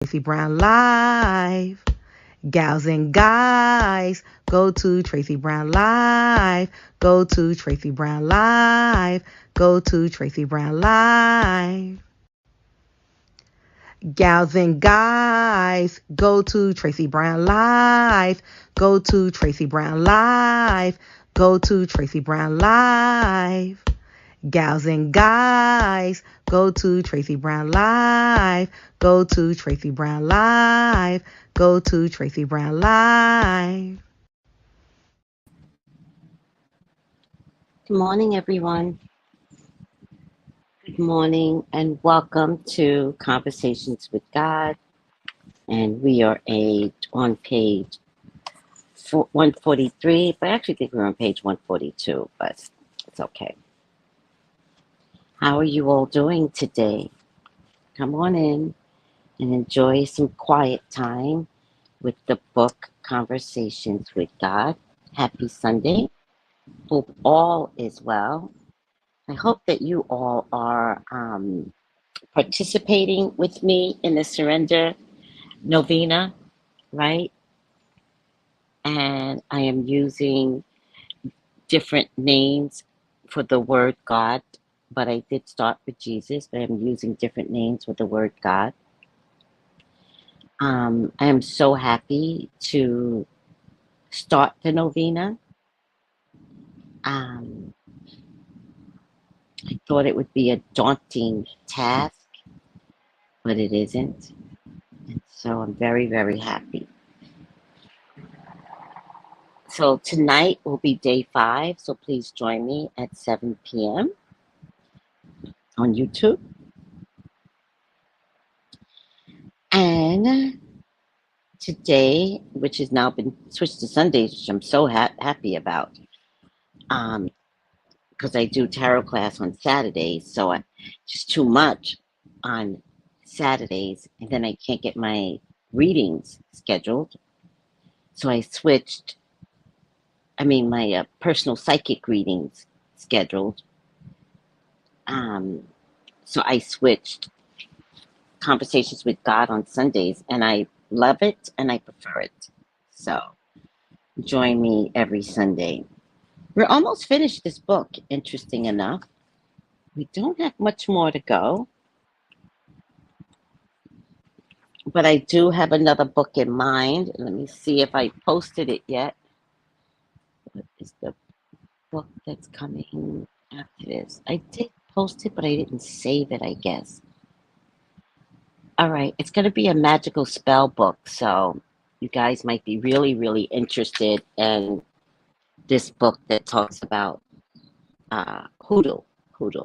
Tracy Brown Live. Gals and guys, go to Tracy Brown Live. Go to Tracy Brown Live. Go to Tracy Brown Live. Gals and guys, go to Tracy Brown Live. Go to Tracy Brown Live. Go to Tracy Brown Live. Gals and guys, go to Tracy Brown Live. Go to Tracy Brown Live. Go to Tracy Brown Live. Good morning, everyone. Good morning, and welcome to Conversations with God. And we are on page 143, but I actually think we're on page 142, but it's okay. How are you all doing today? Come on in and enjoy some quiet time with the book Conversations with God. Happy Sunday. Hope all is well. I hope that you all are participating with me in the surrender novena, right? And I am using different names for the word God, but I did start with Jesus, but I'm using different names for the word God. I am so happy to start the novena. I thought it would be a daunting task, but it isn't. And so I'm very, very happy. So tonight will be day 5, so please join me at 7 p.m. on YouTube. And today, which has now been switched to Sundays, which I'm so happy about, because I do tarot class on Saturdays, so just too much on Saturdays, and then I can't get my readings scheduled. So I switched, my personal psychic readings scheduled. So I switched Conversations with God on Sundays, and I love it and I prefer it. So join me every Sunday. We're almost finished this book, interesting enough. We don't have much more to go, but I do have another book in mind. Let me see if I posted it yet. What is the book that's coming after this? I did post it, but I didn't save it, I guess. All right, it's going to be a magical spell book, so you guys might be really, really interested in this book that talks about hoodoo. All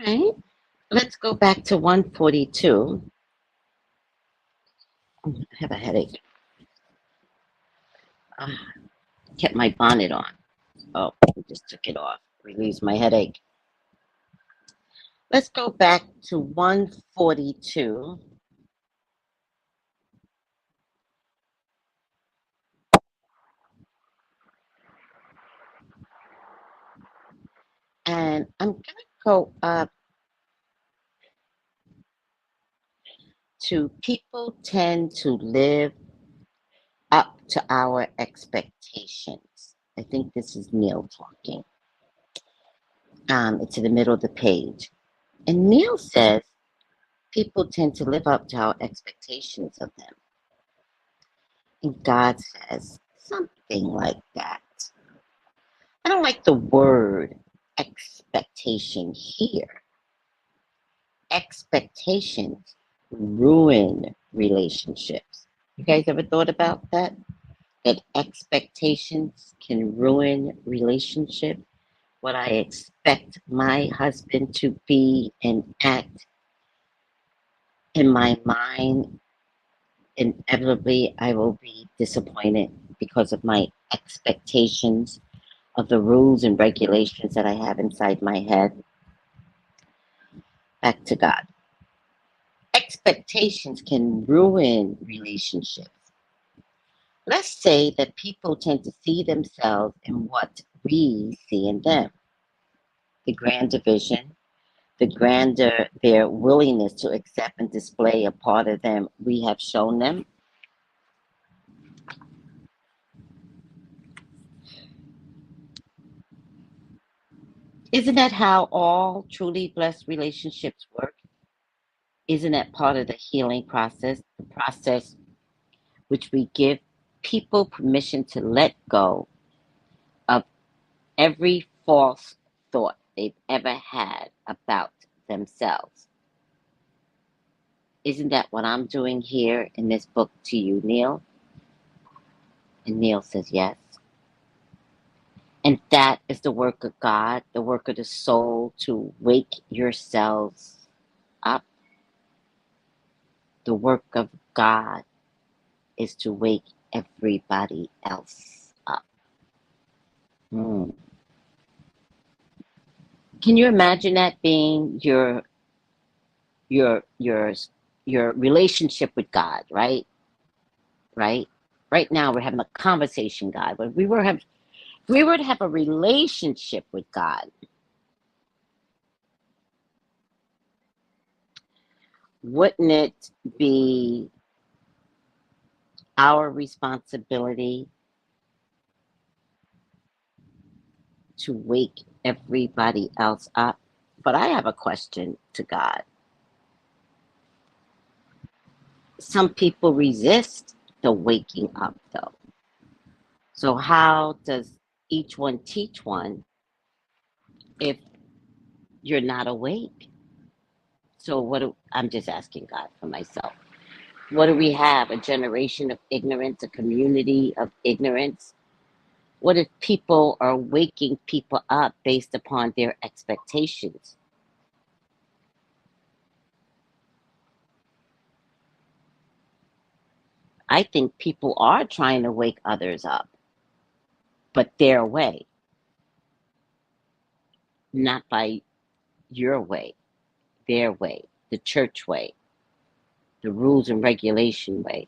right, let's go back to 142. I have a headache. Kept my bonnet on. Oh, I just took it off. Relieves my headache. Let's go back to 142. And I'm going to go up to people tend to live up to our expectations. I think this is Neil talking. It's in the middle of the page. And Neil says people tend to live up to our expectations of them. And God says something like that. I don't like the word expectation here. Expectations ruin relationships. You guys ever thought about that? That expectations can ruin relationships? What I expect my husband to be and act in my mind, inevitably I will be disappointed because of my expectations of the rules and regulations that I have inside my head. Back to God. Expectations can ruin relationships. Let's say that people tend to see themselves in what we see in them. the grander vision, the grander their willingness to accept and display a part of them we have shown them. Isn't that how all truly blessed relationships work? Isn't that part of the healing process? The process which we give people permission to let go of every false thought they've ever had about themselves. Isn't that what I'm doing here in this book to you, Neil? And Neil says yes. And that is the work of God, the work of the soul, to wake yourselves up. The work of God is to wake everybody else up. Can you imagine that being your relationship with God, right? Right? Right now we're having a conversation, God. But if we were to have a relationship with God, wouldn't it be our responsibility to wake everybody else up? But I have a question to God. Some people resist the waking up, though. So how does each one teach one if you're not awake? So I'm just asking God for myself. What do we have? A generation of ignorance, a community of ignorance? What if people are waking people up based upon their expectations? I think people are trying to wake others up, but their way, not by your way, their way, the church way, the rules and regulation way.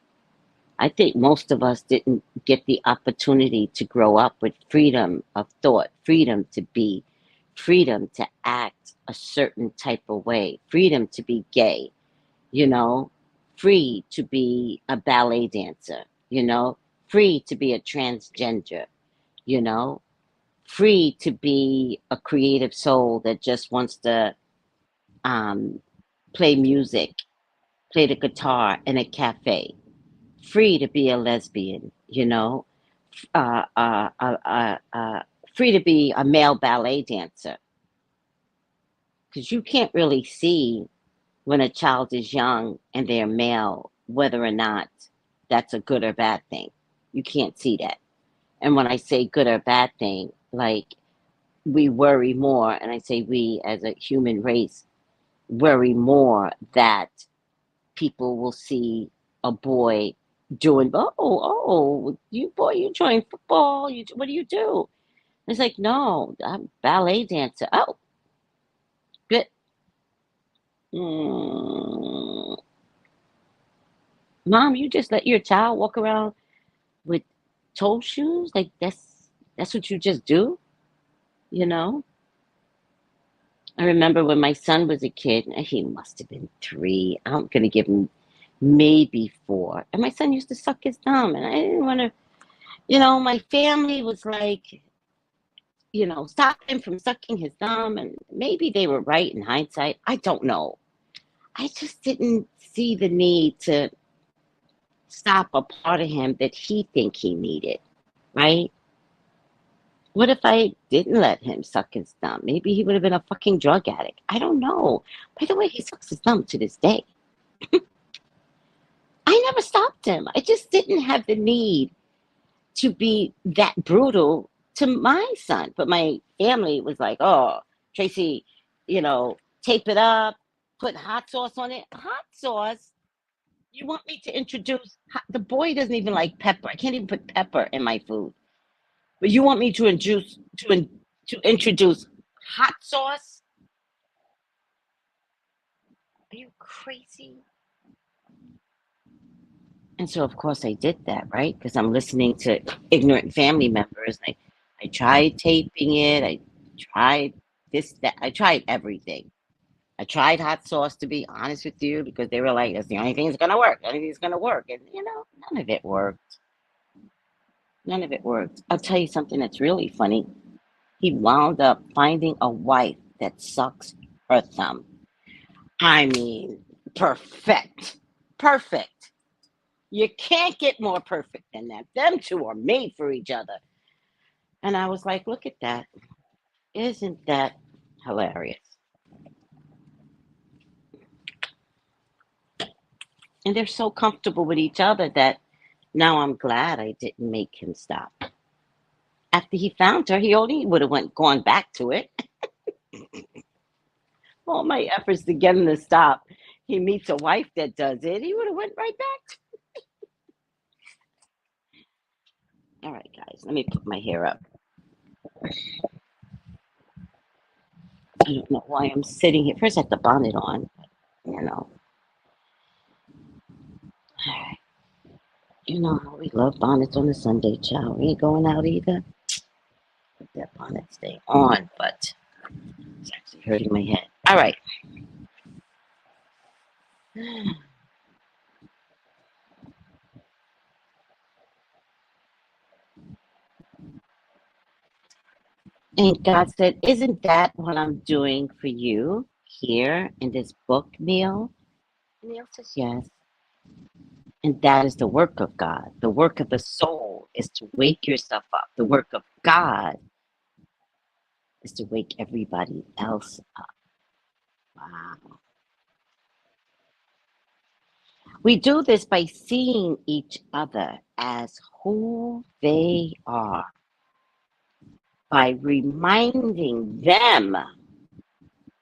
I think most of us didn't get the opportunity to grow up with freedom of thought, freedom to be, freedom to act a certain type of way, freedom to be gay, you know, free to be a ballet dancer, free to be a transgender, you know, free to be a creative soul that just wants to play music, play the guitar in a cafe, free to be a lesbian, uh, uh, uh, uh, uh, free to be a male ballet dancer. Because you can't really see when a child is young and they're male whether or not that's a good or bad thing. You can't see that. And when I say good or bad thing, like we worry more, and I say we as a human race worry more that people will see a boy doing, you join football, what do you do? It's like, no, I'm ballet dancer. Oh, good. Mom, you just let your child walk around with toe shoes? Like that's what you just do, you know? I remember when my son was a kid, and he must have been 3. I'm gonna give him maybe 4. And my son used to suck his thumb, and I didn't want to, my family was like, stop him from sucking his thumb. And maybe they were right in hindsight. I don't know. I just didn't see the need to stop a part of him that he think he needed, right? What if I didn't let him suck his thumb? Maybe he would have been a fucking drug addict. I don't know. By the way, he sucks his thumb to this day. I never stopped him. I just didn't have the need to be that brutal to my son. But my family was like, oh, Tracy, tape it up, put hot sauce on it. Hot sauce? You want me to introduce? The boy doesn't even like pepper. I can't even put pepper in my food. But you want me to introduce hot sauce? Are you crazy? And so, of course, I did that, right? Because I'm listening to ignorant family members. I tried taping it. I tried this, that. I tried everything. I tried hot sauce, to be honest with you, because they were like, that's the only thing that's going to work. The only thing that's going to work. And, none of it worked. None of it worked. I'll tell you something that's really funny. He wound up finding a wife that sucks her thumb. I mean, perfect. Perfect. You can't get more perfect than that. Them two are made for each other. And I was like, look at that. Isn't that hilarious? And they're so comfortable with each other that now I'm glad I didn't make him stop. After he found her, he only would have gone back to it. All my efforts to get him to stop. He meets a wife that does it. He would have went right back. All right, guys, let me put my hair up. I don't know why I'm sitting here. First, I had the bonnet on, you know. All right. You know how we love bonnets on a Sunday, child. We ain't going out either. Let that bonnet stay on, but it's actually hurting my head. All right. And God said, isn't that what I'm doing for you here in this book, Neil? And Neil says, yes. And that is the work of God. The work of the soul is to wake yourself up. The work of God is to wake everybody else up. Wow. We do this by seeing each other as who they are, by reminding them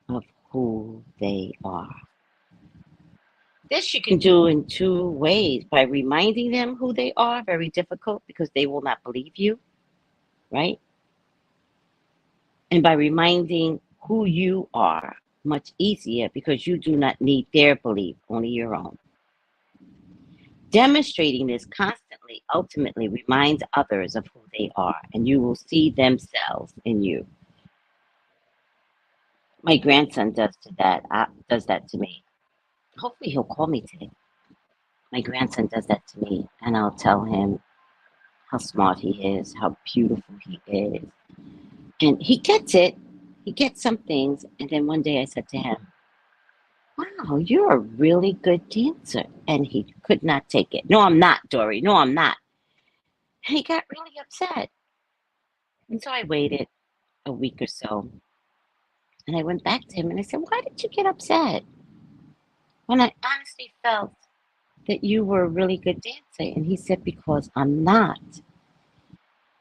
of who they are. This you can do in two ways. By reminding them who they are, very difficult because they will not believe you, right? And by reminding who you are, much easier because you do not need their belief, only your own. Demonstrating this constantly ultimately reminds others of who they are, and you will see themselves in you. My grandson does that to me. Hopefully he'll call me today. My grandson does that to me, and I'll tell him how smart he is, how beautiful he is. And he gets it. He gets some things. And then one day I said to him, wow, you're a really good dancer. And he could not take it. No, I'm not, Dory. No, I'm not. And he got really upset. And so I waited a week or so. And I went back to him and I said, why did you get upset? When I honestly felt that you were a really good dancer. And he said, because I'm not.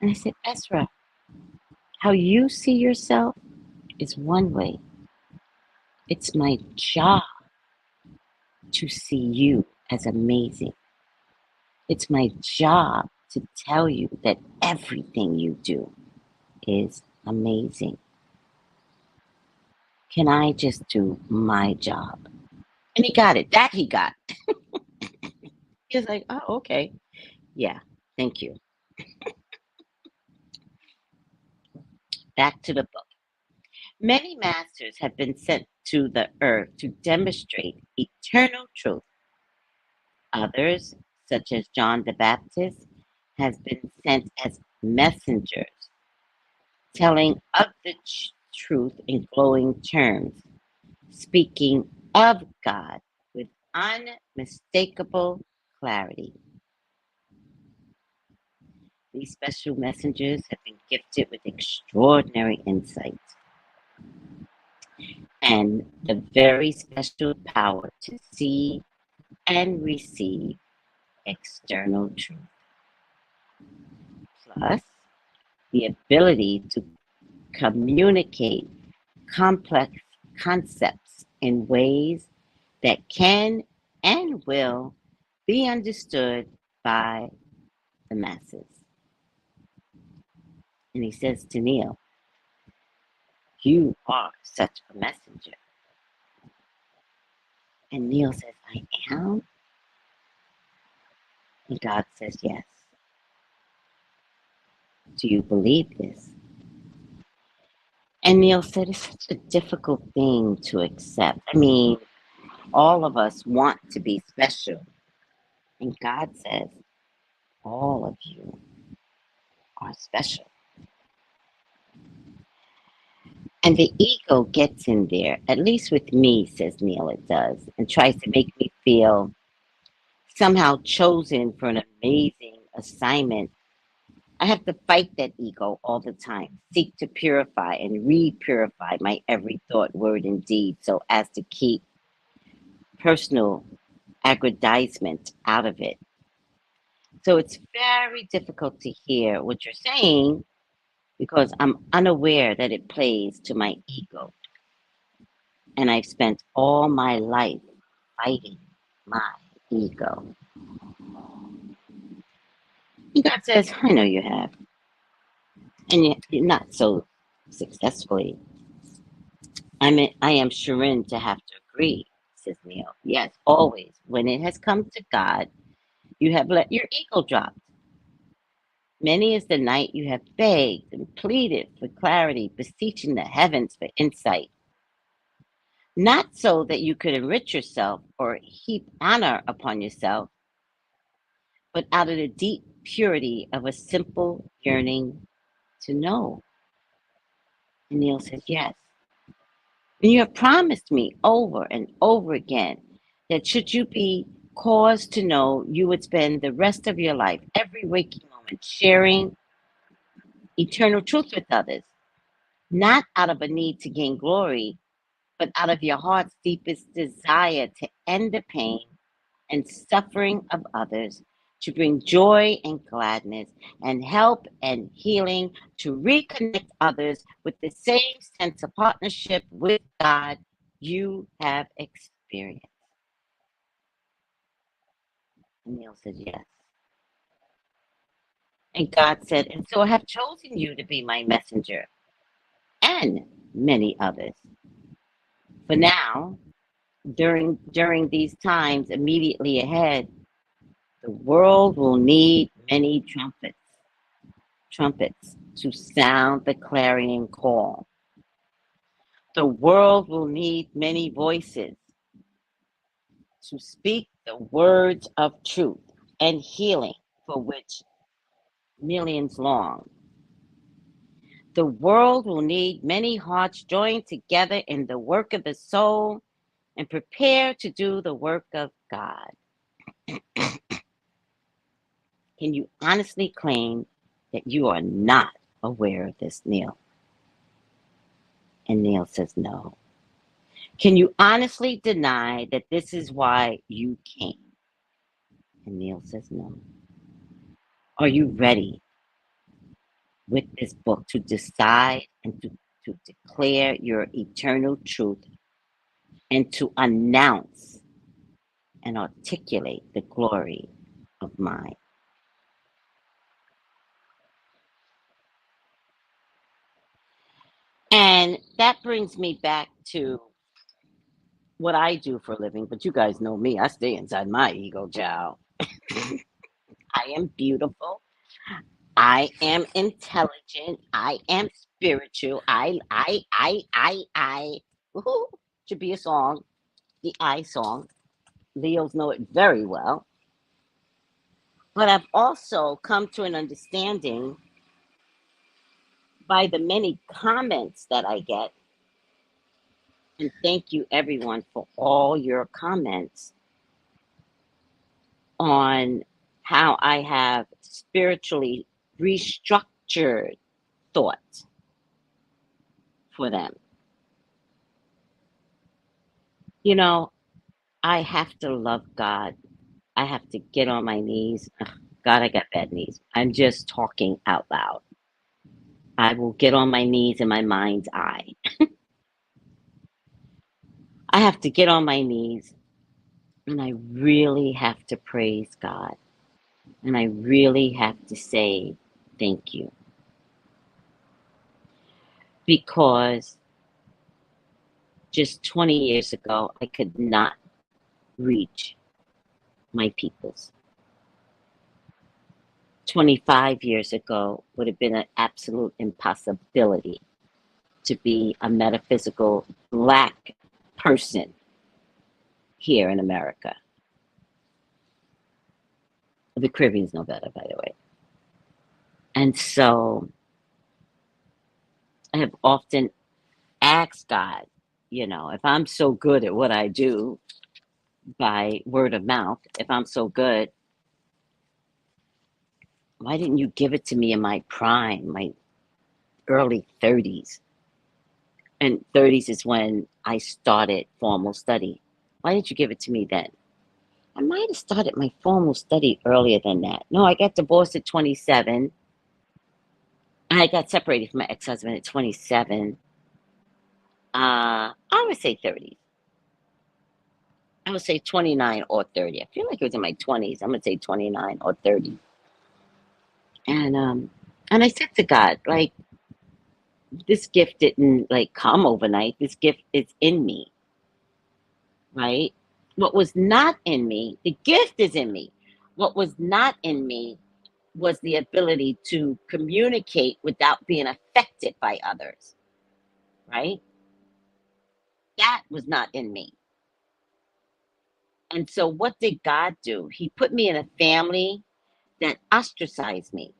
And I said, Ezra, how you see yourself is one way. It's my job to see you as amazing. It's my job to tell you that everything you do is amazing. Can I just do my job? And he got it. That he got. He was like, oh, okay. Yeah, thank you. Back to the book. Many masters have been sent to the earth to demonstrate eternal truth. Others, such as John the Baptist, has been sent as messengers, telling of the truth in glowing terms, speaking of God with unmistakable clarity. These special messengers have been gifted with extraordinary insight and the very special power to see and receive external truth, plus the ability to communicate complex concepts in ways that can and will be understood by the masses. And he says to Neil, you are such a messenger. And Neil says, I am? And God says, yes. Do you believe this? And Neil said it's such a difficult thing to accept. I mean, all of us want to be special. And God says, all of you are special. And the ego gets in there, at least with me, says Neil, it does, and tries to make me feel somehow chosen for an amazing assignment. I have to fight that ego all the time, seek to purify and re-purify my every thought, word, and deed so as to keep personal aggrandizement out of it. So it's very difficult to hear what you're saying because I'm unaware that it plays to my ego. And I've spent all my life fighting my ego. And God says, I know you have. And yet you're not so successfully. I am chagrined to have to agree, says Neil. Yes, always. When it has come to God, you have let your ego drop. Many is the night you have begged and pleaded for clarity, beseeching the heavens for insight, not so that you could enrich yourself or heap honor upon yourself, but out of the deep purity of a simple yearning to know. And Neil says, yes. And you have promised me over and over again that should you be caused to know, you would spend the rest of your life, every waking moment, sharing eternal truth with others, not out of a need to gain glory, but out of your heart's deepest desire to end the pain and suffering of others, to bring joy and gladness and help and healing, to reconnect others with the same sense of partnership with God you have experienced. And Neil said, yes. And God said, and so I have chosen you to be my messenger and many others. For now, during these times immediately ahead, the world will need many trumpets to sound the clarion call. The world will need many voices to speak the words of truth and healing for which millions long. The world will need many hearts joined together in the work of the soul and prepare to do the work of God. Can you honestly claim that you are not aware of this, Neil? And Neil says, no. Can you honestly deny that this is why you came? And Neil says, no. Are you ready with this book to decide and to declare your eternal truth and to announce and articulate the glory of mine? And that brings me back to what I do for a living, but you guys know me. I stay inside my ego, child. I am beautiful. I am intelligent. I am spiritual. I. Woohoo! Should be a song, the I song. Leos know it very well. But I've also come to an understanding by the many comments that I get. And thank you, everyone, for all your comments on how I have spiritually restructured thought for them. You know, I have to love God. I have to get on my knees. Ugh, God, I got bad knees. I'm just talking out loud. I will get on my knees in my mind's eye. I have to get on my knees and I really have to praise God. And I really have to say thank you. Because just 20 years ago, I could not reach my peoples. 25 years ago would have been an absolute impossibility to be a metaphysical Black person here in America. The Caribbean's no better, by the way. And so I have often asked God, if I'm so good at what I do by word of mouth, if I'm so good, why didn't you give it to me in my prime, my early 30s? And 30s is when I started formal study. Why didn't you give it to me then? I might have started my formal study earlier than that. No, I got divorced at 27. I got separated from my ex-husband at 27. I would say 30s. I would say 29 or 30. I feel like it was in my 20s. I'm gonna say 29 or 30. And I said to God, like, this gift didn't like come overnight. This gift is in me, right? What was not in me, the gift is in me. What was not in me was the ability to communicate without being affected by others, right? That was not in me. And so, what did God do? He put me in a family that ostracized me,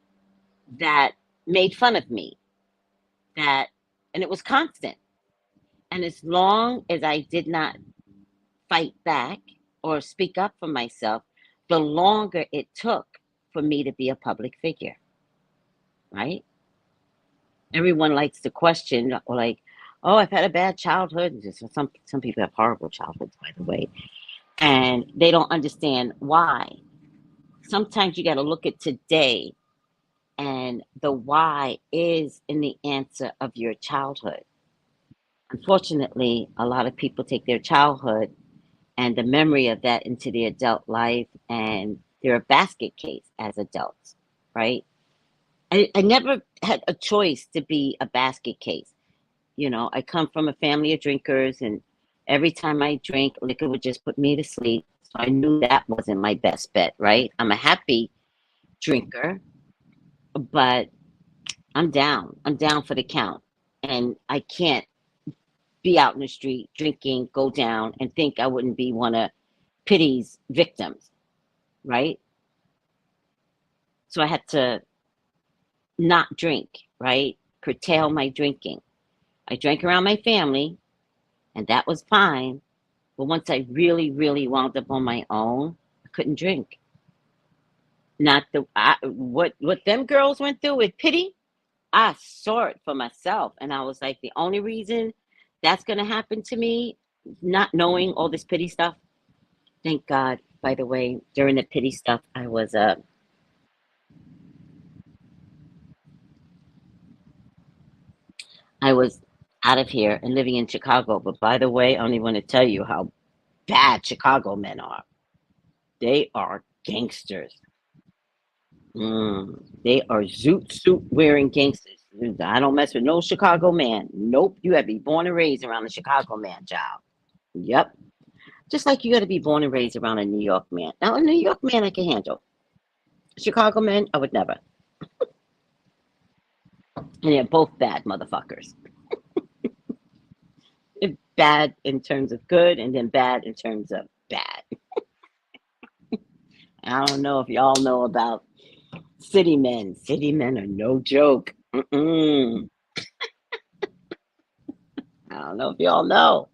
that made fun of me, and it was constant. And as long as I did not fight back or speak up for myself, the longer it took for me to be a public figure, right? Everyone likes to question, or like, oh, I've had a bad childhood. Some people have horrible childhoods, by the way, and they don't understand why. Sometimes you got to look at today, and the why is in the answer of your childhood. Unfortunately, a lot of people take their childhood and the memory of that into the adult life, and they're a basket case as adults, right? I never had a choice to be a basket case. I come from a family of drinkers, and every time I drink, liquor would just put me to sleep. So I knew that wasn't my best bet, right? I'm a happy drinker, but I'm down. I'm down for the count. And I can't be out in the street drinking, go down, and think I wouldn't be one of pity's victims, right? So I had to not drink, right? Curtail my drinking. I drank around my family, and that was fine. But once I really, really wound up on my own, I couldn't drink. Not what them girls went through with pity. I saw it for myself, and I was like, the only reason that's gonna happen to me, not knowing all this pity stuff. Thank God. By the way, during the pity stuff, I was out of here and living in Chicago. But by the way, I don't even want to tell you how bad Chicago men are. They are gangsters. They are zoot suit wearing gangsters. I don't mess with no Chicago man. Nope. You have to be born and raised around a Chicago man, child. Yep. Just like you got to be born and raised around a New York man. Now, a New York man I can handle. Chicago men, I would never. And they're both bad motherfuckers. Bad in terms of good, and then bad in terms of bad. I don't know if y'all know about city men. City men are no joke. I don't know if y'all know.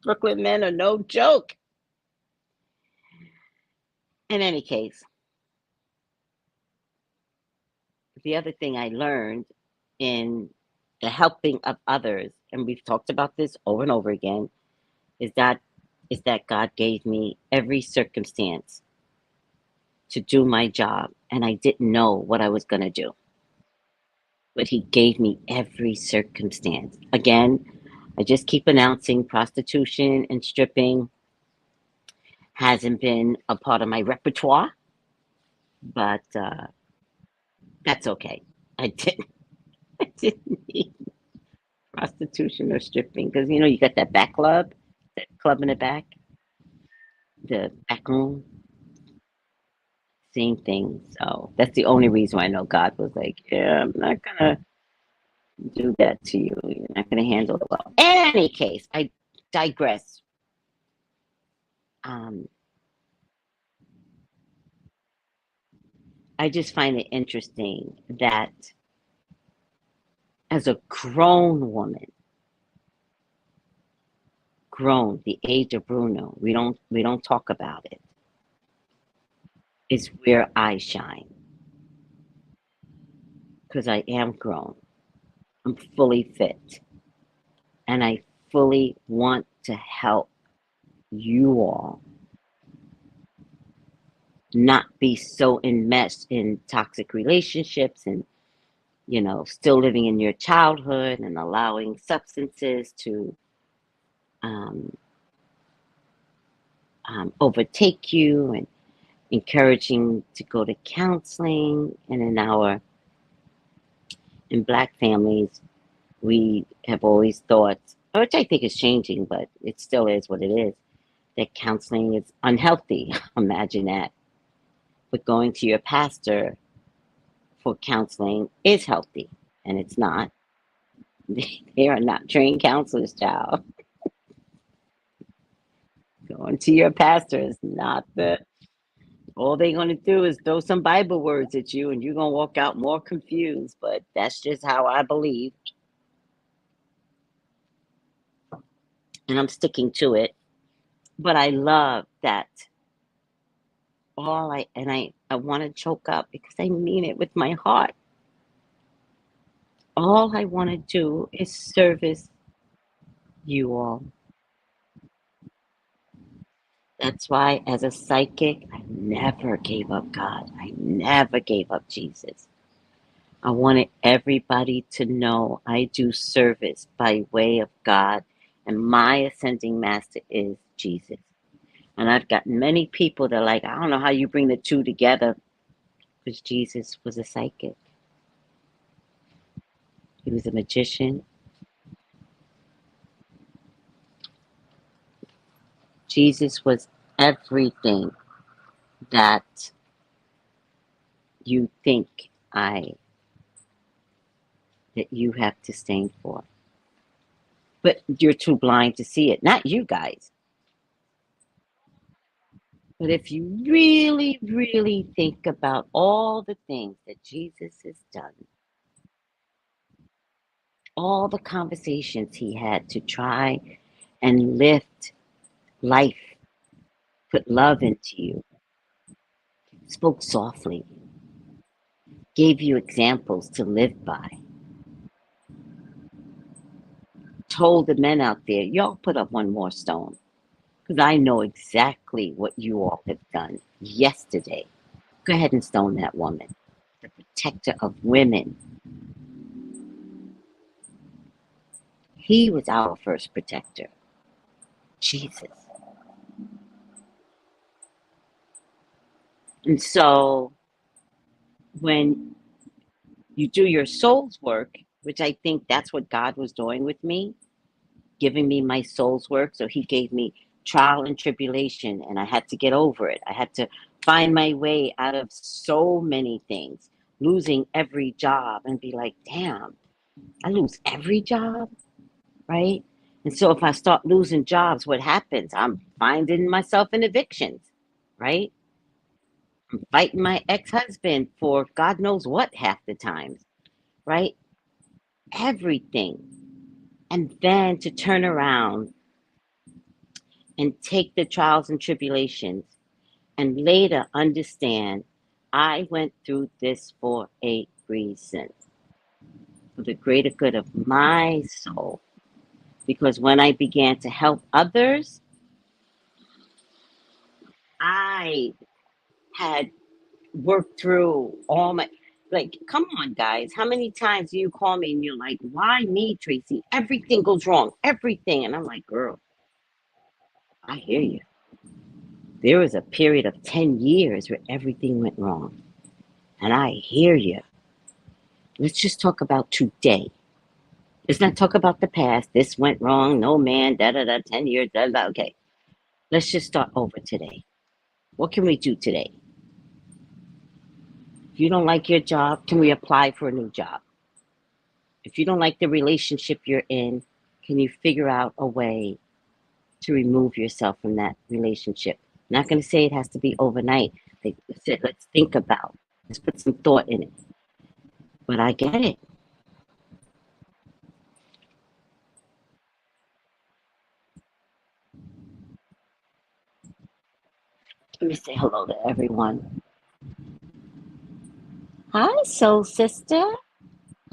Brooklyn men are no joke. In any case, the other thing I learned in the helping of others, and we've talked about this over and over again, is that God gave me every circumstance to do my job, and I didn't know what I was going to do. But He gave me every circumstance. Again, I just keep announcing prostitution and stripping hasn't been a part of my repertoire, but that's okay. I didn't, I didn't need prostitution or stripping because you got that back club, that club in the back, the back room, same thing. So that's the only reason why I know God was like, yeah, I'm not gonna do that to you. You're not going to handle it well. In any case, I digress. I just find it interesting that as a grown woman, grown, the age of Bruno, we don't talk about it. It's where I shine because I am grown. I'm fully fit, and I fully want to help you all not be so enmeshed in toxic relationships and still living in your childhood and allowing substances to overtake you, and encouraging to go to counseling. And in Black families, we have always thought, which I think is changing, but it still is what it is, that counseling is unhealthy. Imagine that. But going to your pastor for counseling is healthy, and it's not. They are not trained counselors, child. Going to your pastor is not all they're going to do is throw some Bible words at you, and you're going to walk out more confused. But that's just how I believe. And I'm sticking to it. But I love that I want to choke up because I mean it with my heart. All I want to do is service you all. That's why, as a psychic, I never gave up God. I never gave up Jesus. I wanted everybody to know I do service by way of God, and my ascending master is Jesus. And I've got many people that are like, I don't know how you bring the two together, because Jesus was a psychic. He was a magician. Jesus was everything that you think that you have to stand for. But you're too blind to see it. Not you guys. But if you really, really think about all the things that Jesus has done, all the conversations he had to try and lift life, put love into you, spoke softly, gave you examples to live by, told the men out there, y'all put up one more stone, because I know exactly what you all have done yesterday. Go ahead and stone that woman, the protector of women. He was our first protector, Jesus. And so when you do your soul's work, which I think that's what God was doing with me, giving me my soul's work. So he gave me trial and tribulation, and I had to get over it. I had to find my way out of so many things, losing every job and be like, damn, I lose every job, right? And so if I start losing jobs, what happens? I'm finding myself in evictions, right? I'm fighting my ex-husband for God knows what half the times, right? Everything. And then to turn around and take the trials and tribulations and later understand I went through this for a reason, for the greater good of my soul. Because when I began to help others, I had worked through all my, like, come on, guys. How many times do you call me and you're like, why me, Tracy? Everything goes wrong, everything. And I'm like, girl, I hear you. There was a period of 10 years where everything went wrong. And I hear you. Let's just talk about today. Let's not talk about the past. This went wrong. No man, 10 years, da da. Okay. Let's just start over today. What can we do today? If you don't like your job, can we apply for a new job? If you don't like the relationship you're in, can you figure out a way to remove yourself from that relationship? I'm not going to say it has to be overnight. Like I said, let's think about, let's put some thought in it. But I get it. Let me say hello to everyone. Hi, Soul Sister.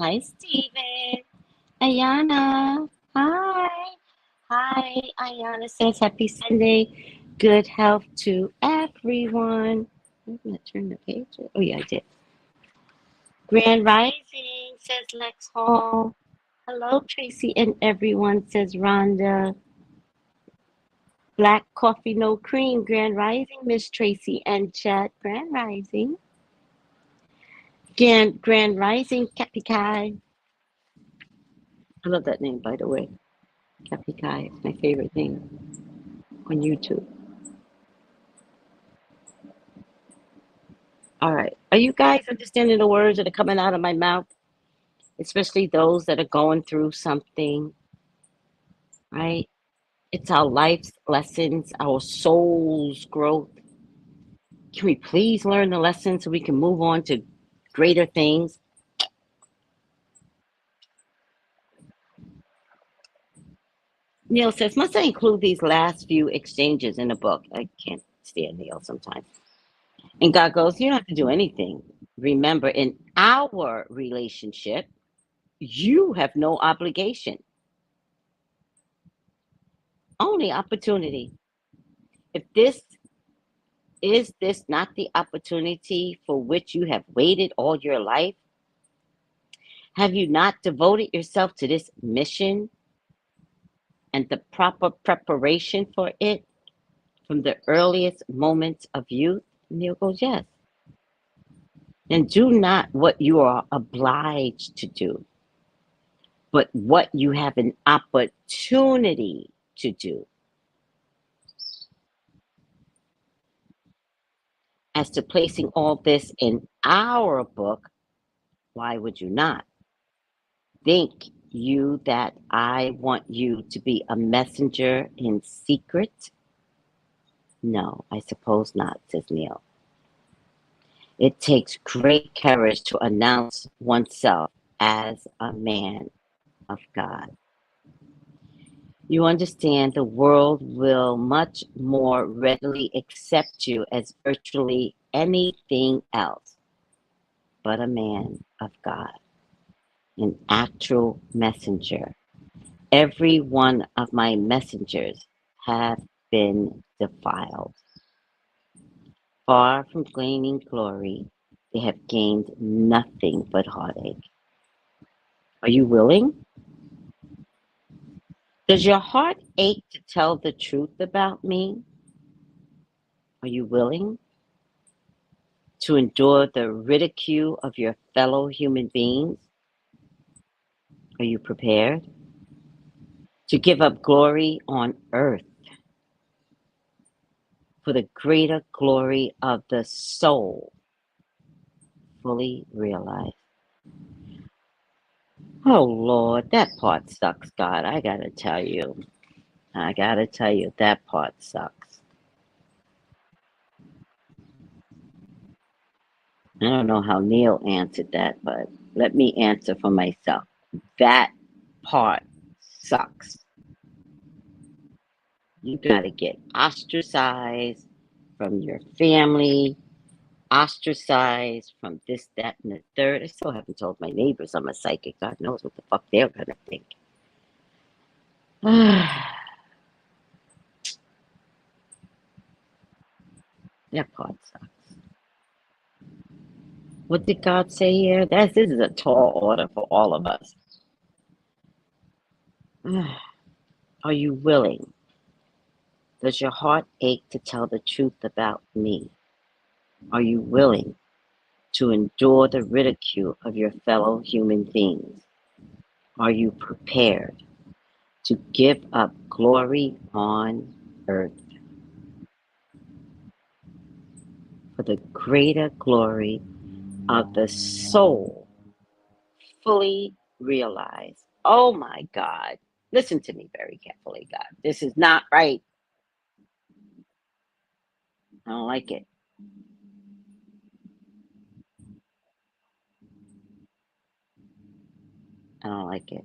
Hi, Steven. Ayana. Hi. Hi, Ayana says happy Sunday. Good health to everyone. I'm going to turn the page. Oh, yeah, I did. Grand Rising, says Lex Hall. Hello, Tracy and everyone, says Rhonda. Black coffee, no cream. Grand Rising, Miss Tracy and Chat. Grand Rising. Grand Rising, Capikai. I love that name, by the way. Capikai. It's my favorite name on YouTube. All right. Are you guys understanding the words that are coming out of my mouth? Especially those that are going through something, right? It's our life's lessons, our soul's growth. Can we please learn the lessons so we can move on to greater things? Neil says, must I include these last few exchanges in the book? I can't stand Neil sometimes. And God goes, you don't have to do anything. Remember, in our relationship, you have no obligation, only opportunity. If this not the opportunity for which you have waited all your life? Have you not devoted yourself to this mission and the proper preparation for it from the earliest moments of youth? Neil goes, yes. And do not what you are obliged to do, but what you have an opportunity to do. As to placing all this in our book, why would you not? Think you that I want you to be a messenger in secret? No, I suppose not, says Neil. It takes great courage to announce oneself as a man of God. You understand the world will much more readily accept you as virtually anything else but a man of God, an actual messenger. Every one of my messengers have been defiled. Far from gaining glory, they have gained nothing but heartache. Are you willing? Does your heart ache to tell the truth about me? Are you willing to endure the ridicule of your fellow human beings? Are you prepared to give up glory on earth for the greater glory of the soul fully realized? Oh Lord, that part sucks, God. I gotta tell you. That part sucks. I don't know how Neil answered that, but let me answer for myself. That part sucks. You gotta get ostracized from your family, ostracized from this, that, and the third. I still haven't told my neighbors I'm a psychic. God knows what the fuck they're gonna think. That part sucks. What did God say here? This is a tall order for all of us. Are you willing? Does your heart ache to tell the truth about me? Are you willing to endure the ridicule of your fellow human beings? Are you prepared to give up glory on earth for the greater glory of the soul fully realize, oh my God, listen to me very carefully, God. This is not right. I don't like it. I don't like it.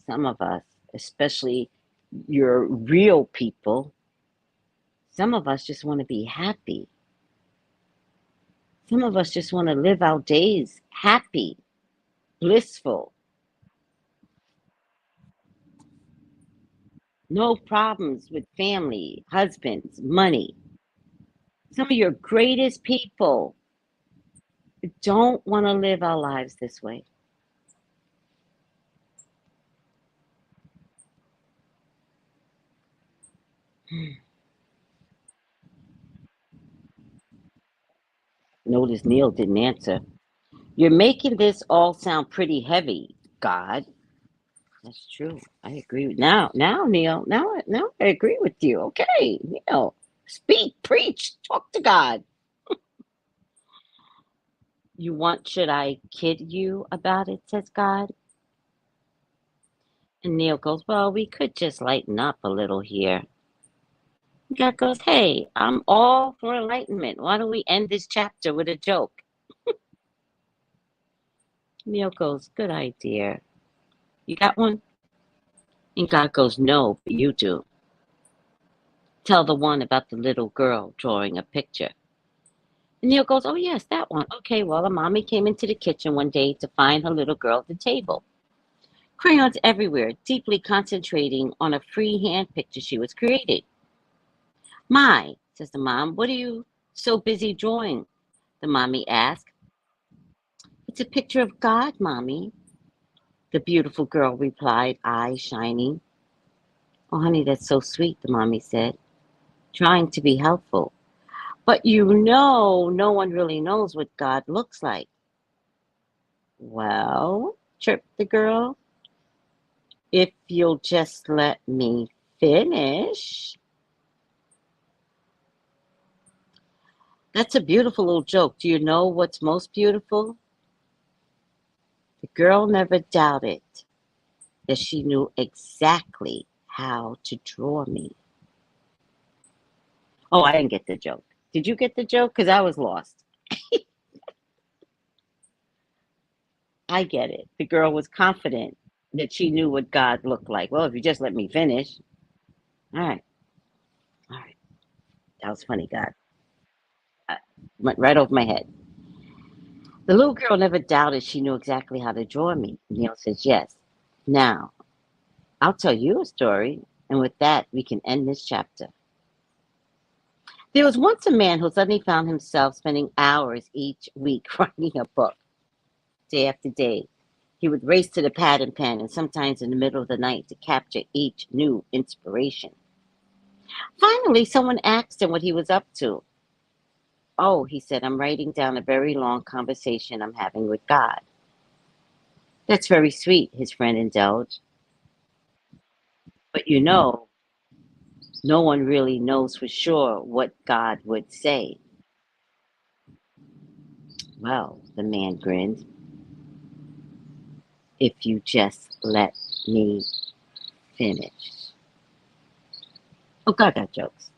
Some of us, especially your real people, some of us just want to be happy. Some of us just want to live our days happy, blissful, no problems with family, husbands, money. Some of your greatest people don't want to live our lives this way. Notice Neil didn't answer. You're making this all sound pretty heavy, God. That's true. I agree. Now, Neil, now I agree with you. Okay, Neil, speak, preach, talk to God. You want, should I kid you about it, says God. And Neil goes, well, we could just lighten up a little here. God goes, hey, I'm all for enlightenment. Why don't we end this chapter with a joke? Neil goes, good idea. You got one? And God goes, no, but you do. Tell the one about the little girl drawing a picture. And Neil goes, oh, yes, that one. Okay, well, a mommy came into the kitchen one day to find her little girl at the table. Crayons everywhere, deeply concentrating on a freehand picture she was creating. My, says the mom, what are you so busy drawing? The mommy asked. It's a picture of God, Mommy, the beautiful girl replied, eyes shining. Oh, honey, that's so sweet, the mommy said, trying to be helpful. But you know, no one really knows what God looks like. Well, chirped the girl, if you'll just let me finish. That's a beautiful little joke. Do you know what's most beautiful? The girl never doubted that she knew exactly how to draw me. Oh, I didn't get the joke. Did you get the joke? Because I was lost. I get it. The girl was confident that she knew what God looked like. Well, if you just let me finish. All right. All right. That was funny, God. Went right over my head. The little girl never doubted she knew exactly how to draw me. Neil says, yes. Now, I'll tell you a story, and with that, we can end this chapter. There was once a man who suddenly found himself spending hours each week writing a book, day after day. He would race to the pad and pen, and sometimes in the middle of the night, to capture each new inspiration. Finally, someone asked him what he was up to. Oh, he said, I'm writing down a very long conversation I'm having with God. That's very sweet, his friend indulged. But you know, no one really knows for sure what God would say. Well, the man grinned, if you just let me finish. Oh, God got jokes.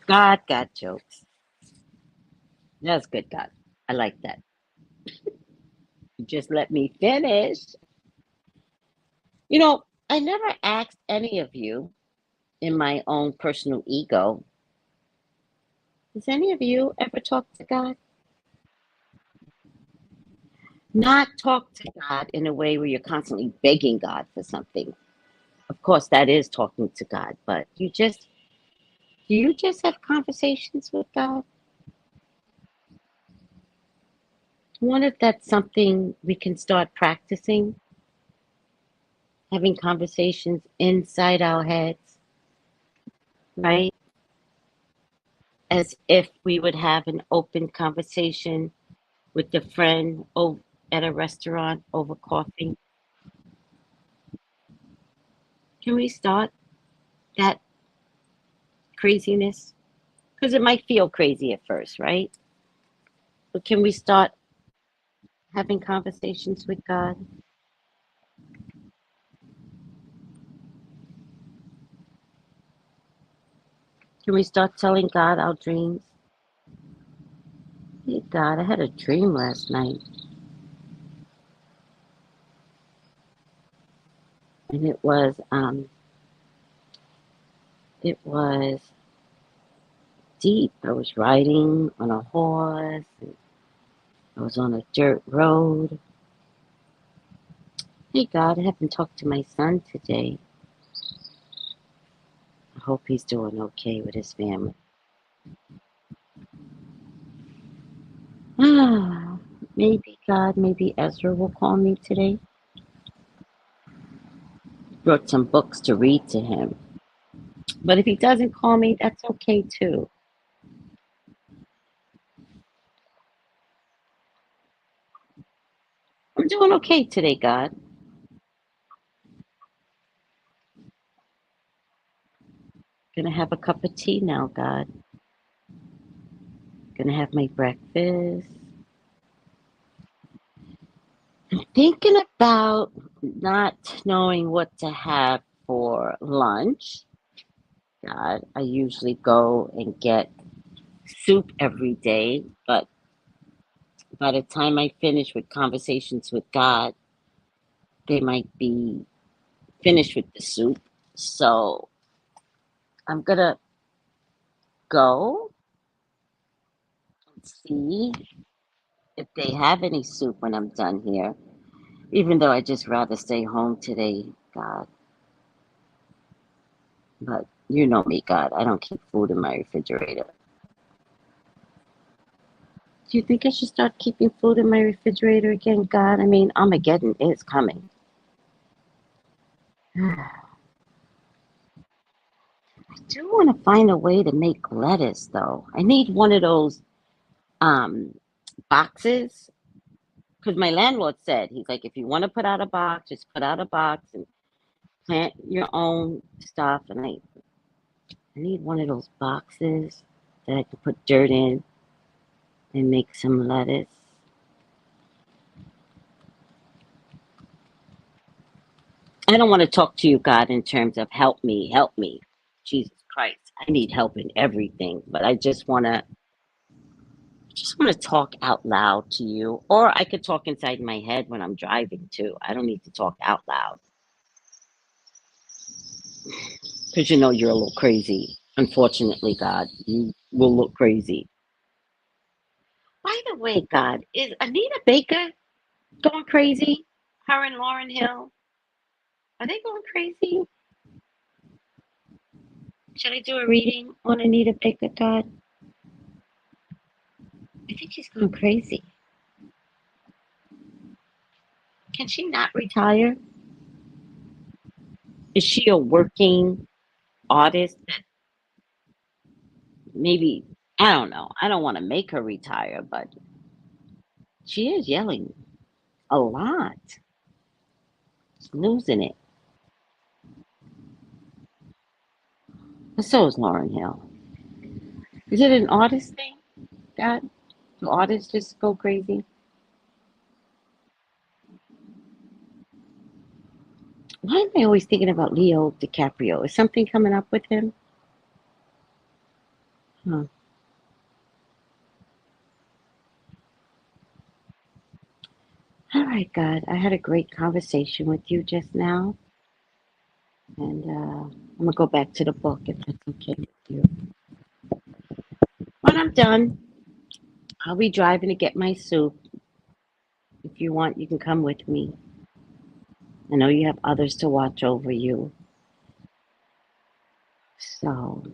God got jokes. That's good, God. I like that. Just let me finish. You know, I never asked any of you in my own personal ego, does any of you ever talk to God? Not talk to God in a way where you're constantly begging God for something. Of course, that is talking to God, but do you just have conversations with God? I wonder if that's something we can start practicing, having conversations inside our heads, right? As if we would have an open conversation with a friend at a restaurant over coffee. Can we start that craziness? Because it might feel crazy at first, right? But can we start having conversations with God? Can we start telling God our dreams? Hey God, I had a dream last night, and it was deep. I was riding on a horse, and I was on a dirt road. Hey God, I haven't talked to my son today. I hope he's doing okay with his family. Ah, maybe God, maybe Ezra will call me today. Wrote some books to read to him. But if he doesn't call me, that's okay too. I'm doing okay today, God. Gonna have a cup of tea now, God. Gonna have my breakfast. Thinking about not knowing what to have for lunch. God, I usually go and get soup every day, but by the time I finish with conversations with God, they might be finished with the soup. So I'm gonna go and see if they have any soup when I'm done here. Even though I just rather stay home today, God. But you know me, God. I don't keep food in my refrigerator. Do you think I should start keeping food in my refrigerator again, God? I mean, Armageddon is coming. I do want to find a way to make lettuce, though. I need one of those um, boxes because my landlord said he's like, if you want to put out a box, just put out a box and plant your own stuff. And I need one of those boxes that I can put dirt in and make some lettuce. I don't want to talk to you, God, in terms of help me, help me. Jesus Christ, I need help in everything, but I just want to talk out loud to you, or I could talk inside my head when I'm driving too. I don't need to talk out loud because you know you're a little crazy. Unfortunately, God, you will look crazy. By the way, God, is Anita Baker going crazy? Her and Lauren Hill, are they going crazy? Should I do a reading on Anita Baker, God? I think she's going crazy. Can she not retire? Is she a working artist that maybe, I don't know. I don't want to make her retire, but she is yelling a lot, losing it. But so is Lauren Hill. Is it an artist thing, God? Do artists just go crazy? Why am I always thinking about Leo DiCaprio? Is something coming up with him? Huh. All right, God. I had a great conversation with you just now, and I'm gonna go back to the book if that's okay with you. When I'm done, I'll be driving to get my soup. If you want, you can come with me. I know you have others to watch over you. So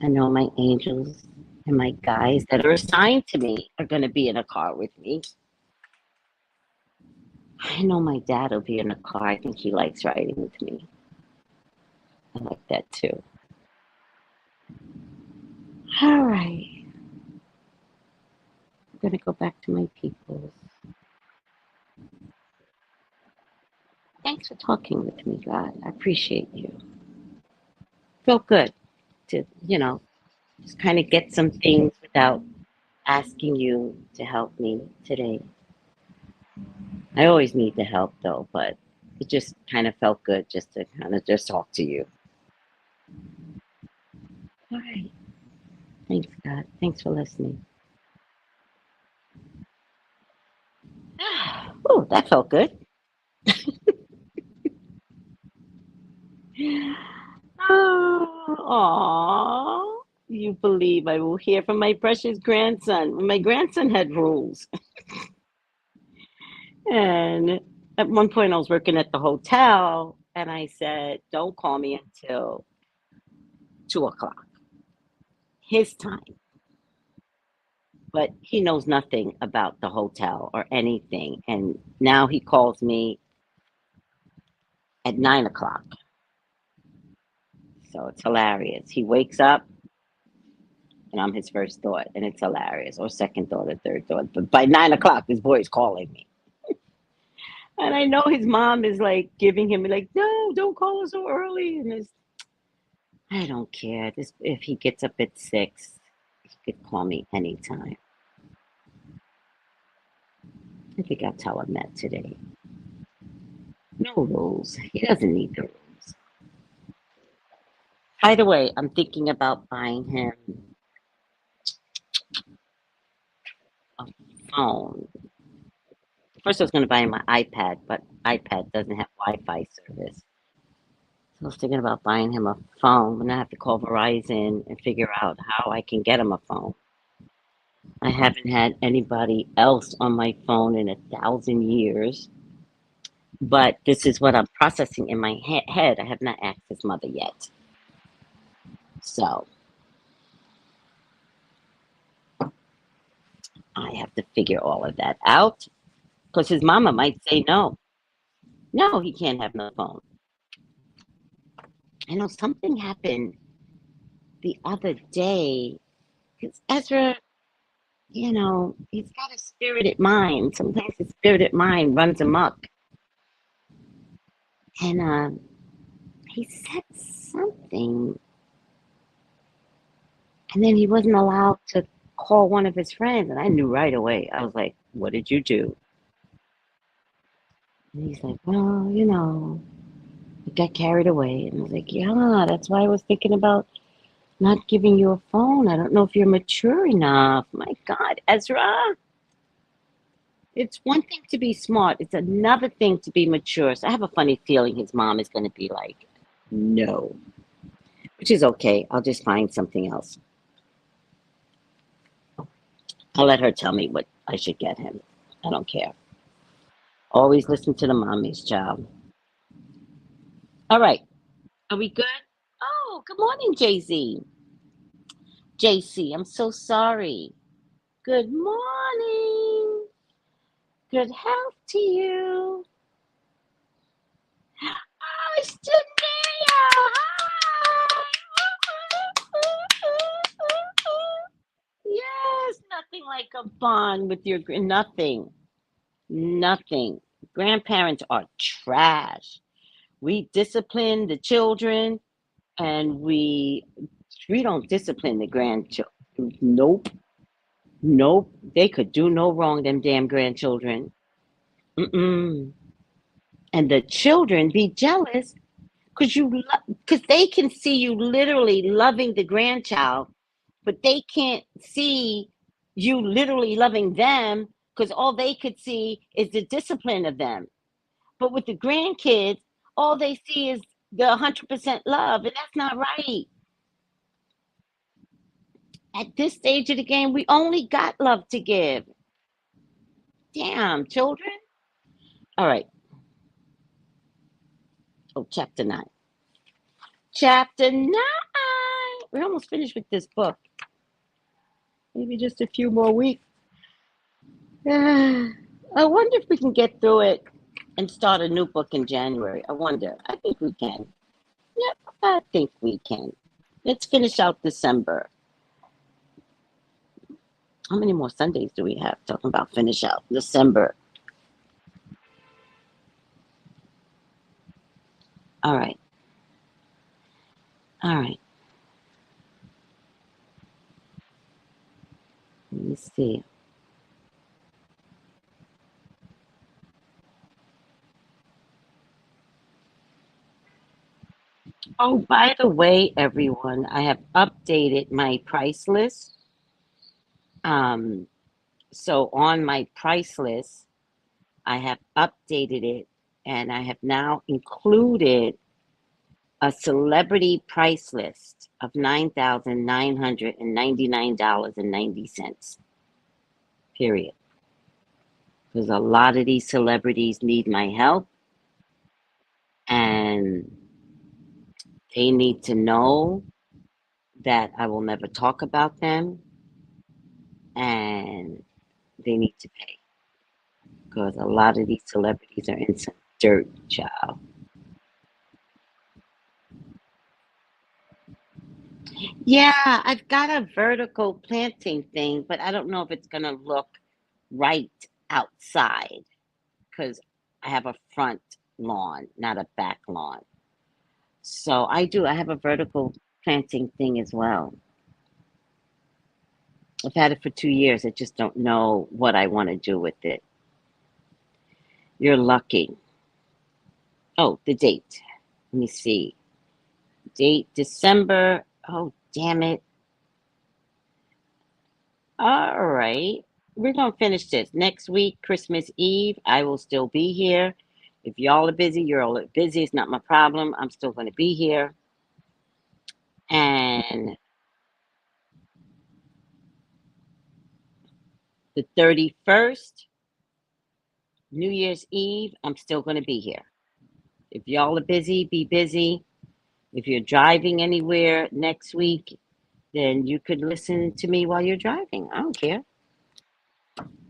I know my angels and my guys that are assigned to me are going to be in a car with me. I know my dad will be in a car. I think he likes riding with me. I like that too. All right. I'm going to go back to my peoples. Thanks for talking with me, God. I appreciate you. Felt good to, just kind of get some things without asking you to help me today. I always need the help though, but it just kind of felt good just to kind of just talk to you. All right. Thanks, God. Thanks for listening. Oh, that felt good. Oh, aw. You believe I will hear from my precious grandson. My grandson had rules. And at one point, I was working at the hotel, and I said, don't call me until 2 o'clock, his time. But he knows nothing about the hotel or anything. And now he calls me at 9 o'clock. So it's hilarious. He wakes up, and I'm his first thought, and it's hilarious, or second thought, or third thought. But by 9 o'clock, this boy is calling me. And I know his mom is like giving him, like, no, don't call us so early. And it's, I don't care. This, if he gets up at 6, he could call me anytime. I think I'll tell him that today. No rules. He doesn't need the rules. By the way, I'm thinking about buying him a phone. First, I was going to buy him an iPad, but iPad doesn't have Wi-Fi service. So I was thinking about buying him a phone, and I have to call Verizon and figure out how I can get him a phone. I haven't had anybody else on my phone in 1,000 years, but this is what I'm processing in my head. I have not asked his mother yet. So I have to figure all of that out because his mama might say no. No, he can't have no phone. I know something happened the other day because Ezra, he's got a spirited mind. Sometimes his spirited mind runs amok. And he said something, and then he wasn't allowed to call one of his friends. And I knew right away. I was like, what did you do? And he's like, well, I got carried away. And I was like, yeah, that's why I was thinking about not giving you a phone. I don't know if you're mature enough. My God, Ezra. It's one thing to be smart, it's another thing to be mature. So I have a funny feeling his mom is going to be like, no, which is okay. I'll just find something else. I'll let her tell me what I should get him. I don't care. Always listen to the mommy's child. All right. Are we good? Oh, good morning, JZ. JC, I'm so sorry. Good morning. Good health to you. Oh, it's Janea. Hi. Yes, nothing like a bond with your nothing. Nothing. Grandparents are trash. We discipline the children and we don't discipline the grandchildren. Nope. Nope. They could do no wrong, them damn grandchildren. Mm-mm. And the children be jealous because because they can see you literally loving the grandchild, but they can't see you literally loving them because all they could see is the discipline of them. But with the grandkids, all they see is the 100% love, and that's not right. At this stage of the game, we only got love to give. Damn, children. All right. Oh, chapter 9. Chapter 9. We're almost finished with this book. Maybe just a few more weeks. I wonder if we can get through it and start a new book in January. I wonder. I think we can. Yep, I think we can. Let's finish out December. How many more Sundays do we have talking about finish out December? All right. All right. Let me see. Oh, by the way, everyone, I have updated my price list. Um, so on my price list, I have updated it and I have now included a celebrity price list of $9,999.90. Period. Because a lot of these celebrities need my help and they need to know that I will never talk about them and they need to pay because a lot of these celebrities are in some dirt, child. Yeah, I've got a vertical planting thing, but I don't know if it's going to look right outside because I have a front lawn, not a back lawn. So I have a vertical planting thing as well. I've had it for 2 years. I just don't know what I want to do with it. You're lucky. Oh, the date. Let me see. Date December. Oh, damn it. All right. We're going to finish this. Next week, Christmas Eve, I will still be here. If y'all are busy, you're all busy. It's not my problem. I'm still going to be here. And the 31st, New Year's Eve, I'm still going to be here. If y'all are busy, be busy. If you're driving anywhere next week, then you could listen to me while you're driving. I don't care.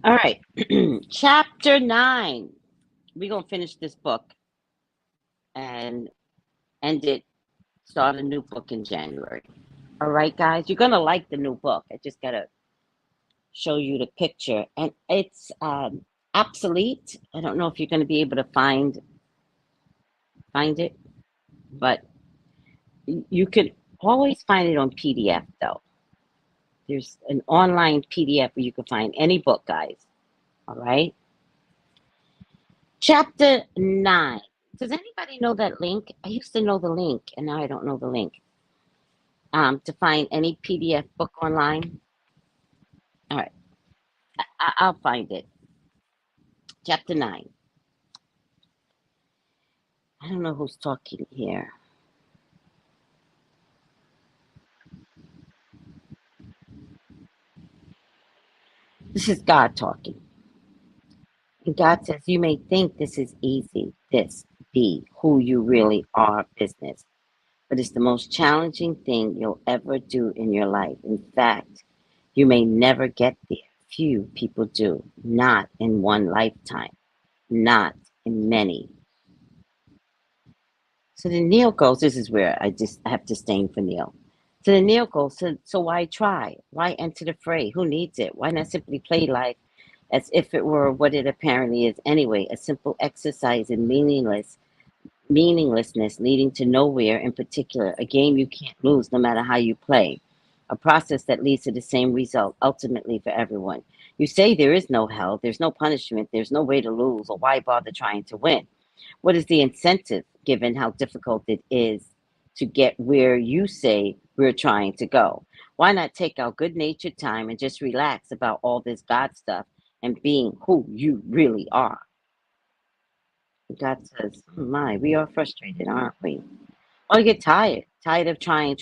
All right. Chapter 9. We're going to finish this book and end it, start a new book in January. All right, guys. You're going to like the new book. I just got to show you the picture. And it's obsolete. I don't know if you're going to be able to find it, but you could always find it on PDF, though. There's an online PDF where you can find any book, guys. All right. Chapter 9. Does anybody know that link? I used to know the link, and now I don't know the link. To find any PDF book online. All right. I'll find it. Chapter 9. I don't know who's talking here. This is God talking. And God says, you may think this is easy, this be who you really are business, but it's the most challenging thing you'll ever do in your life. In fact, you may never get there. Few people do, not in one lifetime, not in many. So then Neil goes, this is where I have disdain for Neil. So then Neil goes, so why try? Why enter the fray? Who needs it? Why not simply play life as if it were what it apparently is anyway, a simple exercise in meaninglessness leading to nowhere in particular, a game you can't lose no matter how you play, a process that leads to the same result ultimately for everyone. You say there is no hell, there's no punishment, there's no way to lose, or why bother trying to win? What is the incentive given how difficult it is to get where you say we're trying to go? Why not take our good natured time and just relax about all this God stuff and being who you really are? God says, oh my, we are frustrated, aren't we? Or get tired of trying,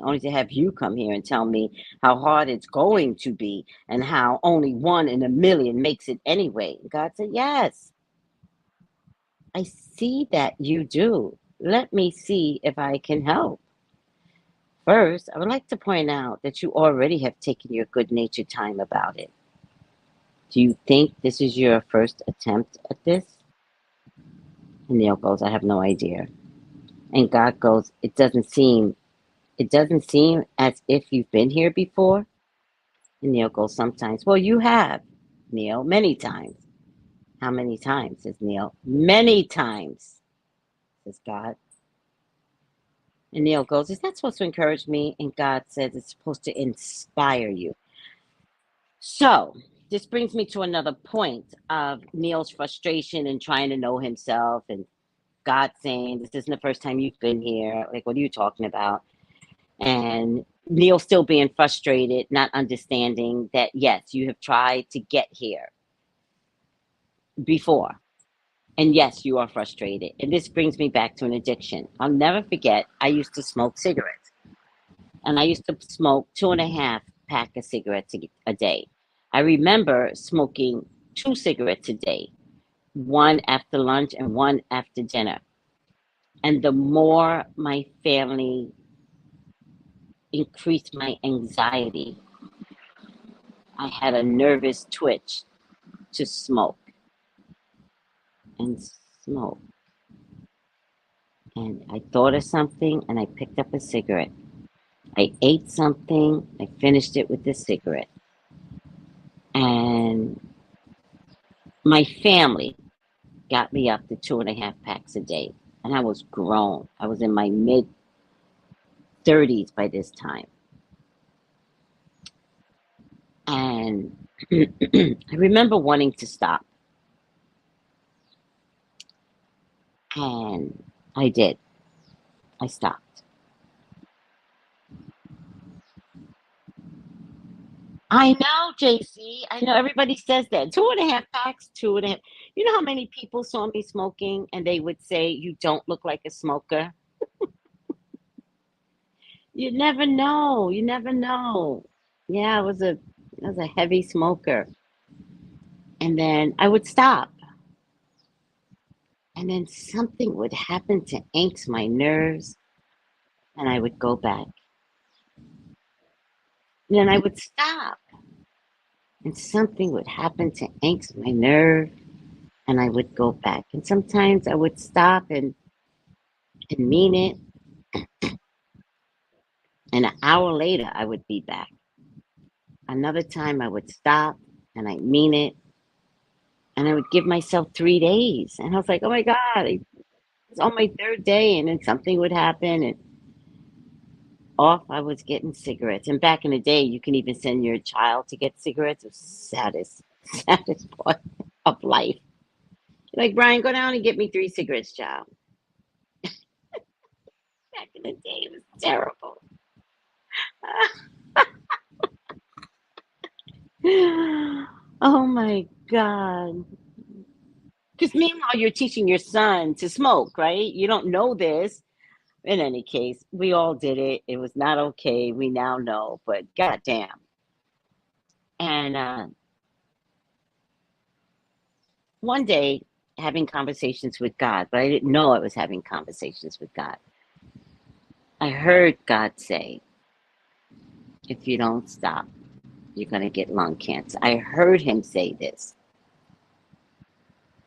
only to have you come here and tell me how hard it's going to be and how only one in a million makes it anyway. God said, yes, I see that you do. Let me see if I can help. First, I would like to point out that you already have taken your good natured time about it. Do you think this is your first attempt at this? And Neil goes, I have no idea. And God goes, it doesn't seem as if you've been here before. And Neil goes, sometimes. Well, you have, Neil, many times. How many times, says Neil? Many times, says God. And Neil goes, is that supposed to encourage me? And God says it's supposed to inspire you. So this brings me to another point of Neil's frustration and trying to know himself. And God saying, this isn't the first time you've been here. Like, what are you talking about? And Neil still being frustrated, not understanding that, yes, you have tried to get here before. And yes, you are frustrated. And this brings me back to an addiction. I'll never forget, I used to smoke cigarettes. And I used to smoke 2.5 pack of cigarettes a day. I remember smoking 2 cigarettes a day, one after lunch and one after dinner. And the more my family increased my anxiety, I had a nervous twitch to smoke and smoke. And I thought of something and I picked up a cigarette. I ate something, I finished it with the cigarette. And my family got me up to 2.5 packs a day. And I was grown. I was in my mid 30s by this time. And I remember wanting to stop. And I did. I stopped. I know, JC. I know everybody says that. 2.5 packs, 2.5. You know how many people saw me smoking and they would say, "You don't look like a smoker"? You never know. You never know. Yeah, I was a heavy smoker. And then I would stop. And then something would happen to angst my nerves and I would go back. And then I would stop. And something would happen to angst my nerve and I would go back. And sometimes I would stop and mean it. And an hour later, I would be back. Another time, I would stop and I mean it. And I would give myself 3 days. And I was like, oh my God, it's on my third day. And then something would happen. And off I was getting cigarettes. And back in the day, you can even send your child to get cigarettes. It was saddest, saddest part of life. Like, Brian, go down and get me 3 cigarettes, child. Back in the day, it was terrible. Oh my God. Because meanwhile, you're teaching your son to smoke, right? You don't know this. In any case, we all did it. It was not okay. We now know, but goddamn. And one day, having conversations with God, but I didn't know I was having conversations with God. I heard God say, if you don't stop, you're going to get lung cancer. I heard him say this.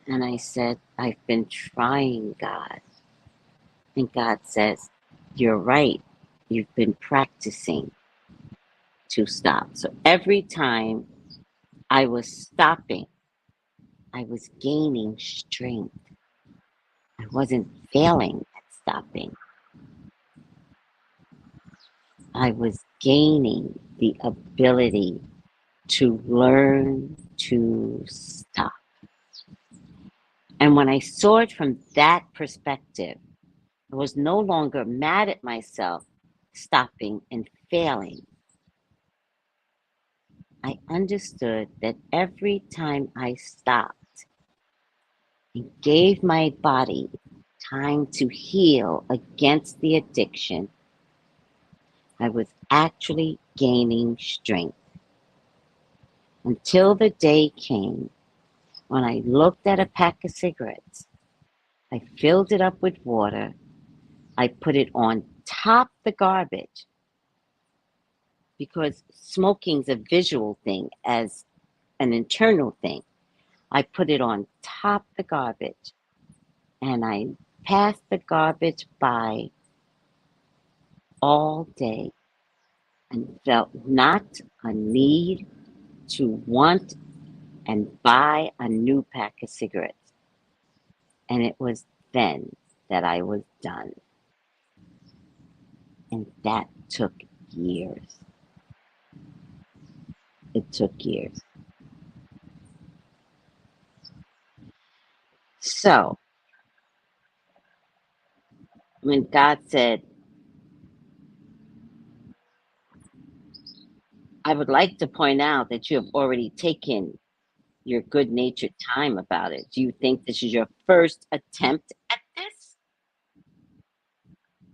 And I said, I've been trying, God. And God says, you're right. You've been practicing to stop. So every time I was stopping, I was gaining strength. I wasn't failing at stopping. I was gaining the ability to learn to stop. And when I saw it from that perspective, I was no longer mad at myself stopping and failing. I understood that every time I stopped and gave my body time to heal against the addiction, I was actually gaining strength. Until the day came when I looked at a pack of cigarettes, I filled it up with water, I put it on top the garbage, because smoking's a visual thing as an internal thing. I put it on top the garbage and I passed the garbage by all day and felt not a need to want and buy a new pack of cigarettes. And it was then that I was done. And that took years. It took years. So when God said, I would like to point out that you have already taken your good natured time about it. Do you think this is your first attempt at this?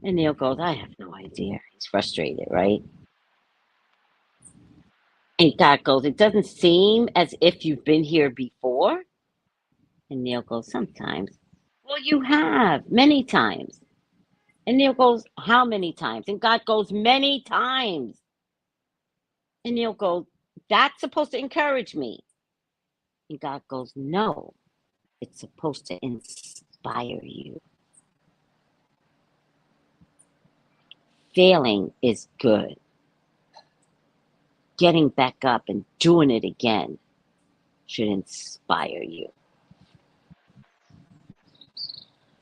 And Neil goes, I have no idea. He's frustrated, right? And God goes, it doesn't seem as if you've been here before. And Neil goes, sometimes. Well, you have many times. And Neil goes, how many times? And God goes, many times. And Neil goes, that's supposed to encourage me. And God goes, no, it's supposed to inspire you. Failing is good. Getting back up and doing it again should inspire you.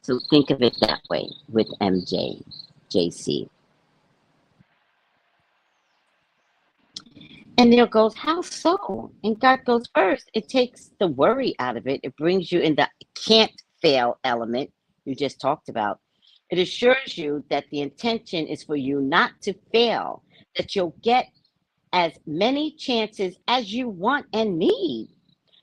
So think of it that way with MJ, JC. And Neil goes, how so? And God goes, first, it takes the worry out of it. It brings you in the can't fail element you just talked about. It assures you that the intention is for you not to fail, that you'll get as many chances as you want and need.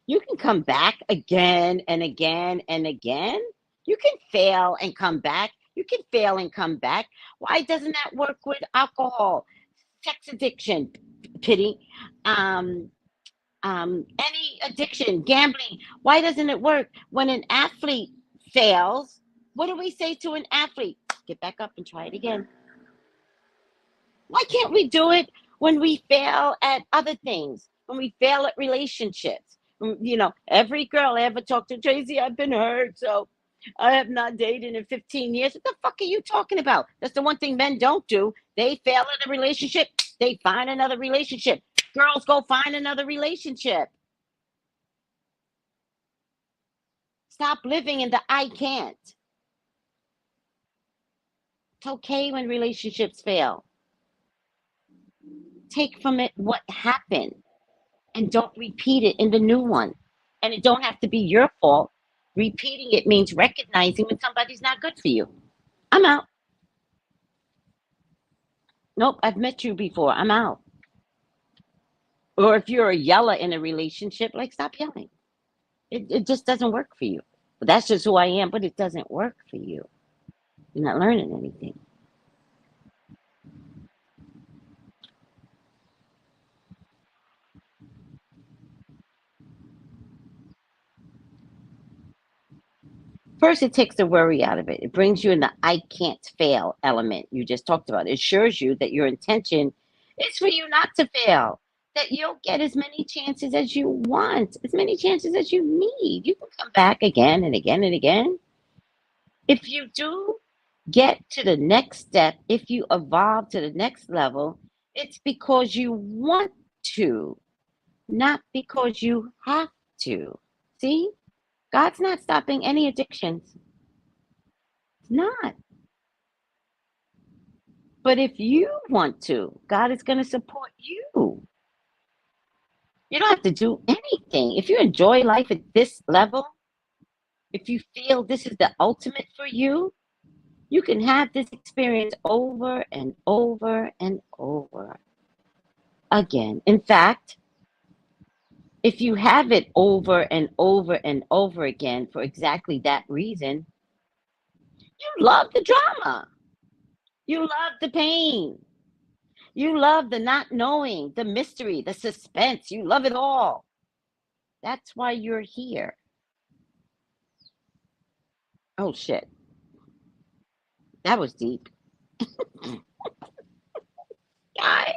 You can come back again and again and again. You can fail and come back. You can fail and come back. Why doesn't that work with alcohol, sex addiction, pity, um, any addiction, gambling? Why doesn't it work? When an athlete fails, what do we say to an athlete? Get back up and try it again. Why can't we do it when we fail at other things? When we fail at relationships? You know, every girl I ever talked to, Tracy, I've been hurt, so I have not dated in 15 years. What the fuck are you talking about? That's the one thing men don't do. They fail at a relationship, they find another relationship. Girls go find another relationship. Stop living in the I can't. It's okay when relationships fail. Take from it what happened and don't repeat it in the new one. And it don't have to be your fault. Repeating it means recognizing when somebody's not good for you. I'm out. Nope, I've met you before. I'm out. Or if you're a yeller in a relationship, like stop yelling. It just doesn't work for you. But that's just who I am, but it doesn't work for you. You're not learning anything. First, it takes the worry out of it. It brings you in the I can't fail element you just talked about. It assures you that your intention is for you not to fail, that you'll get as many chances as you want, as many chances as you need. You can come back again and again and again. If you do get to the next step, if you evolve to the next level, it's because you want to, not because you have to. See? God's not stopping any addictions. It's not. But if you want to, God is going to support you. You don't have to do anything. If you enjoy life at this level, if you feel this is the ultimate for you, you can have this experience over and over and over again. In fact, if you have it over and over and over again for exactly that reason, you love the drama. You love the pain. You love the not knowing, the mystery, the suspense. You love it all. That's why you're here. Oh, shit. That was deep. Guys,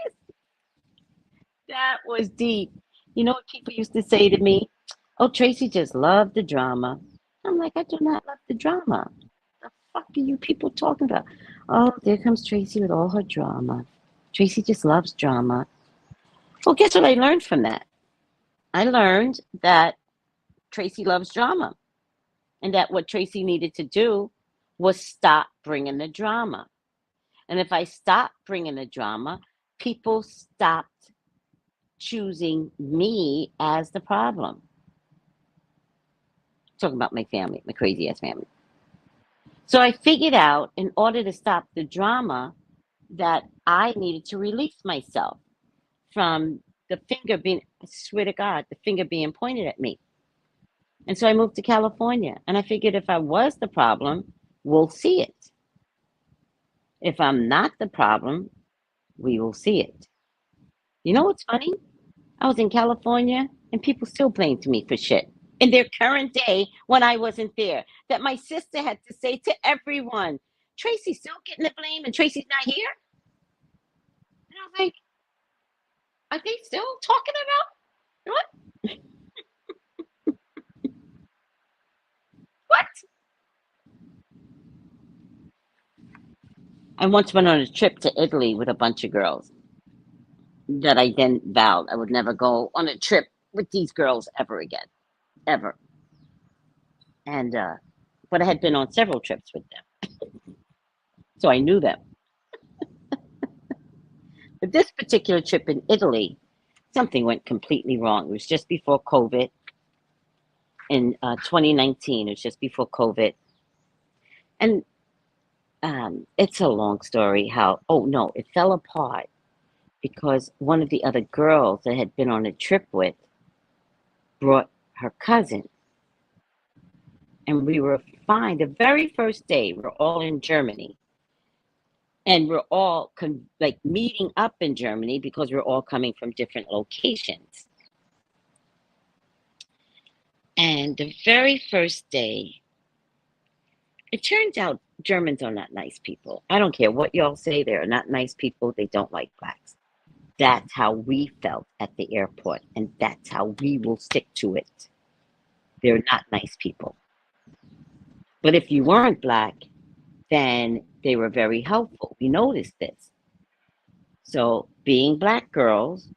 that was deep. You know what people used to say to me? Oh, Tracy just loved the drama. I'm like, I do not love the drama. The fuck are you people talking about? Oh, there comes Tracy with all her drama. Tracy just loves drama. Well, guess what I learned from that? I learned that Tracy loves drama and that what Tracy needed to do was stop bringing the drama. And if I stopped bringing the drama, people stopped choosing me as the problem. Talking about my family, my crazy ass family. So I figured out, in order to stop the drama, that I needed to release myself from the finger being, I swear to God, the finger being pointed at me. And so I moved to California. And I figured if I was the problem, we'll see it. If I'm not the problem, we will see it. You know what's funny? I was in California and people still blamed me for shit in their current day when I wasn't there. That my sister had to say to everyone, Tracy's still getting the blame and Tracy's not here. And I was like, are they still talking about what? What? I once went on a trip to Italy with a bunch of girls that I then vowed I would never go on a trip with these girls ever again, ever. And but I had been on several trips with them, so I knew them. But this particular trip in Italy, something went completely wrong. It was just before COVID in 2019. It was just before COVID, and it's a long story. How? Oh no, it fell apart because one of the other girls that had been on a trip with brought her cousin, and we were fine. The very first day, we're all in Germany, and we're all like meeting up in Germany because we're all coming from different locations. And the very first day, it turns out Germans are not nice people. I don't care what y'all say, they are not nice people. They don't like blacks. That's how we felt at the airport, and that's how we will stick to it. They're not nice people. But if you weren't black, then they were very helpful. We noticed this. So, being black girls,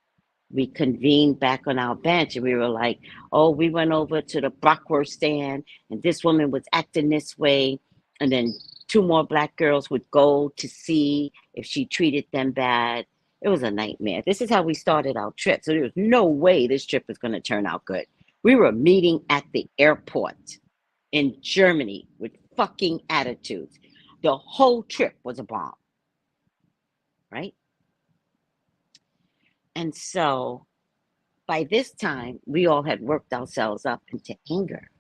we convened back on our bench and we were like, oh, we went over to the Brockwurst stand and this woman was acting this way. And then two more black girls would go to see if she treated them bad. It was a nightmare. This is how we started our trip. So there was no way this trip was going to turn out good. We were meeting at the airport in Germany with fucking attitudes. The whole trip was a bomb, right? And so by this time, we all had worked ourselves up into anger.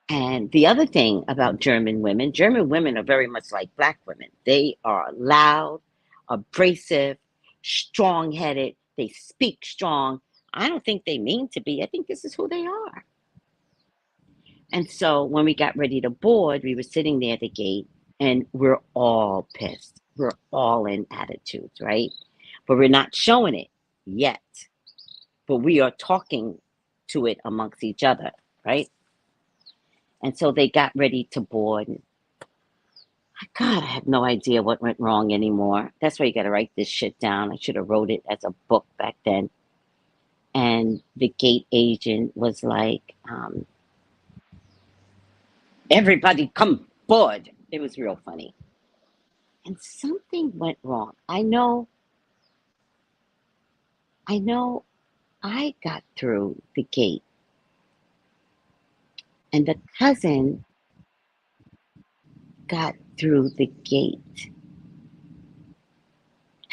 And the other thing about German women are very much like black women. They are loud, abrasive, strong headed. They speak strong. I don't think they mean to be. I think this is who they are. And so when we got ready to board, we were sitting there at the gate and we're all pissed. We're all in attitudes, right? But we're not showing it yet. But we are talking to it amongst each other, right? And so they got ready to board. God, I have no idea what went wrong anymore. That's why you got to write this shit down. I should have wrote it as a book back then. And the gate agent was like, everybody come board. It was real funny. And something went wrong. I know I got through the gate. And the cousin got through the gate.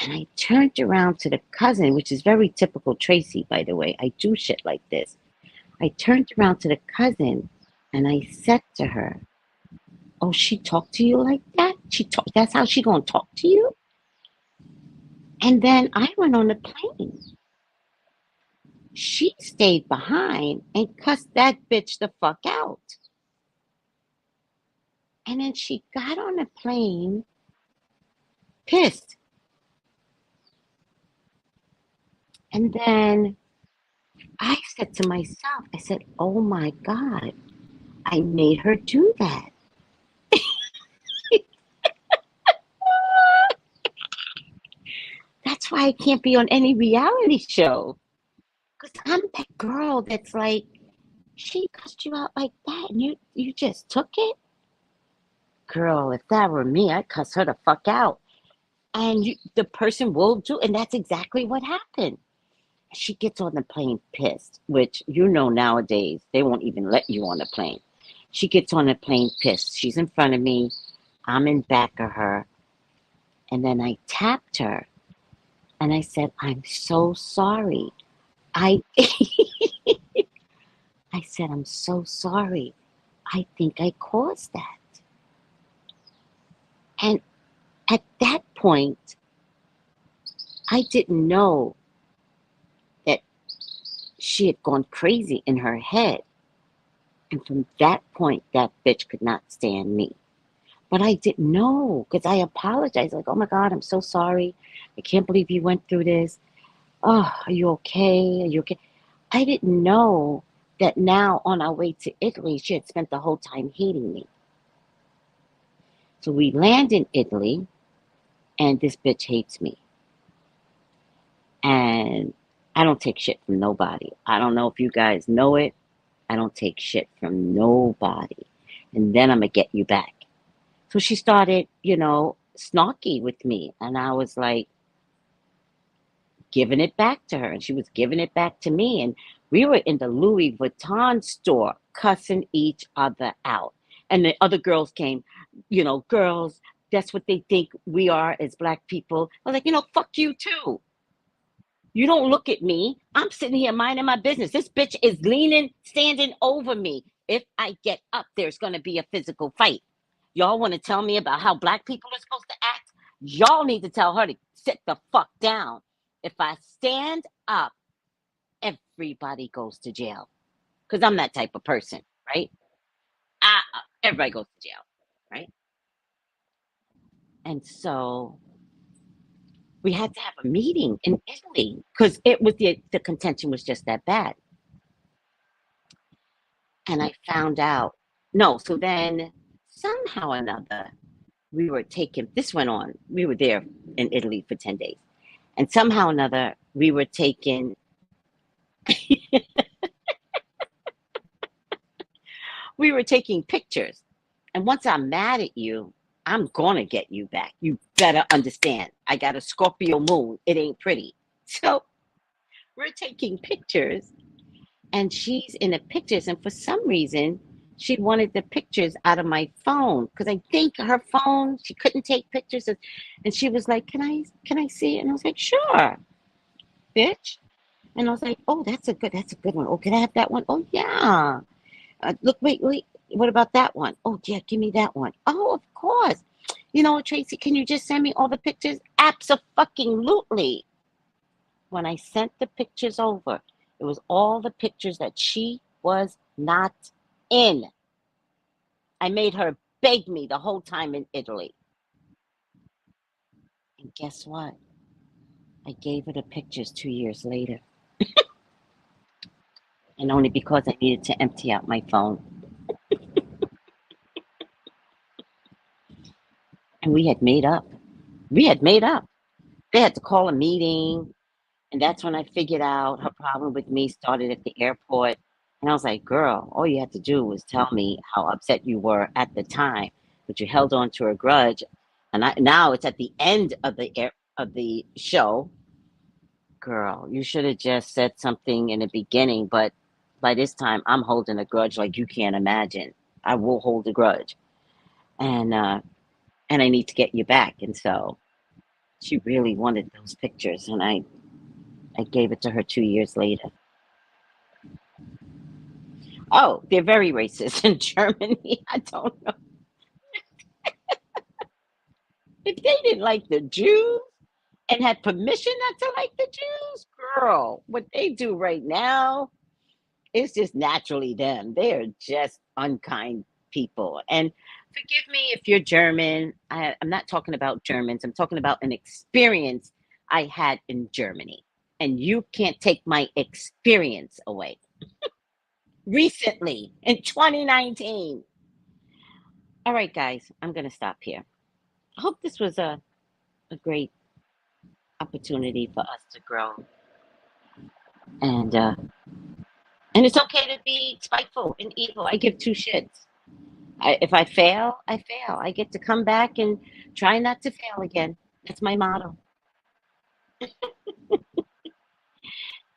And I turned around to the cousin, which is very typical Tracy, by the way. I do shit like this. I turned around to the cousin and I said to her, oh, she talked to you like that? That's how she gonna talk to you? And then I went on the plane. She stayed behind and cussed that bitch the fuck out. And then she got on the plane pissed. And then I said to myself, I said, oh my God, I made her do that. That's why I can't be on any reality show. Because I'm that girl that's like, she cussed you out like that and you just took it? Girl, if that were me, I'd cuss her the fuck out. And the person will do, and that's exactly what happened. She gets on the plane pissed, which nowadays, they won't even let you on the plane. She gets on the plane pissed. She's in front of me. I'm in back of her. And then I tapped her and I said, I'm so sorry. I I said, I'm so sorry. I think I caused that. And at that point, I didn't know that she had gone crazy in her head. And from that point, that bitch could not stand me. But I didn't know because I apologized. Like, oh my God, I'm so sorry. I can't believe you went through this. Oh, are you okay? Are you okay? I didn't know that now on our way to Italy, she had spent the whole time hating me. So we land in Italy, and this bitch hates me. And I don't take shit from nobody. I don't know if you guys know it. I don't take shit from nobody. And then I'm going to get you back. So she started, snarky with me. And I was like, giving it back to her. And she was giving it back to me. And we were in the Louis Vuitton store cussing each other out. And the other girls came, girls, that's what they think we are as black people. I was like, fuck you too. You don't look at me. I'm sitting here minding my business. This bitch is leaning, standing over me. If I get up, there's going to be a physical fight. Y'all want to tell me about how black people are supposed to act? Y'all need to tell her to sit the fuck down. If I stand up, everybody goes to jail. Because I'm that type of person, right? Everybody goes to jail, right? And so we had to have a meeting in Italy because it was the contention was just that bad. And I found out, no, so then somehow or another, we were taking, this went on, we were there in Italy for 10 days. And somehow or another, we were taking, we were taking pictures. And once I'm mad at you, I'm going to get you back. You better understand. I got a Scorpio moon. It ain't pretty. So we're taking pictures and she's in the pictures. And for some reason, she wanted the pictures out of my phone because I think her phone, she couldn't take pictures. And she was like, can I see it? And I was like, sure, bitch. And I was like, oh, that's a good one. Oh, can I have that one? Oh, yeah. Look, wait. What about that one? Oh, yeah, give me that one. Oh, of course. Tracy, can you just send me all the pictures? Abso-fucking-lutely. When I sent the pictures over, it was all the pictures that she was not in. I made her beg me the whole time in Italy. And guess what? I gave her the pictures 2 years later. And only because I needed to empty out my phone. And we had made up. We had made up. They had to call a meeting. And that's when I figured out her problem with me started at the airport. And I was like, girl, all you had to do was tell me how upset you were at the time, but you held on to a grudge. And now it's at the end of the show. Girl, you should have just said something in the beginning, but by this time I'm holding a grudge like you can't imagine. I will hold a grudge. And I need to get you back. And so she really wanted those pictures and I gave it to her 2 years later. Oh, they're very racist in Germany. I don't know. If they didn't like the Jews and had permission not to like the Jews, girl, what they do right now is just naturally them. They are just unkind people. And forgive me if you're German. I'm not talking about Germans. I'm talking about an experience I had in Germany. And you can't take my experience away. Recently, in 2019. All right, guys, I'm going to stop here. I hope this was a great opportunity for us to grow. And it's okay to be spiteful and evil. I give two shits. If I fail, I fail. I get to come back and try not to fail again. That's my motto.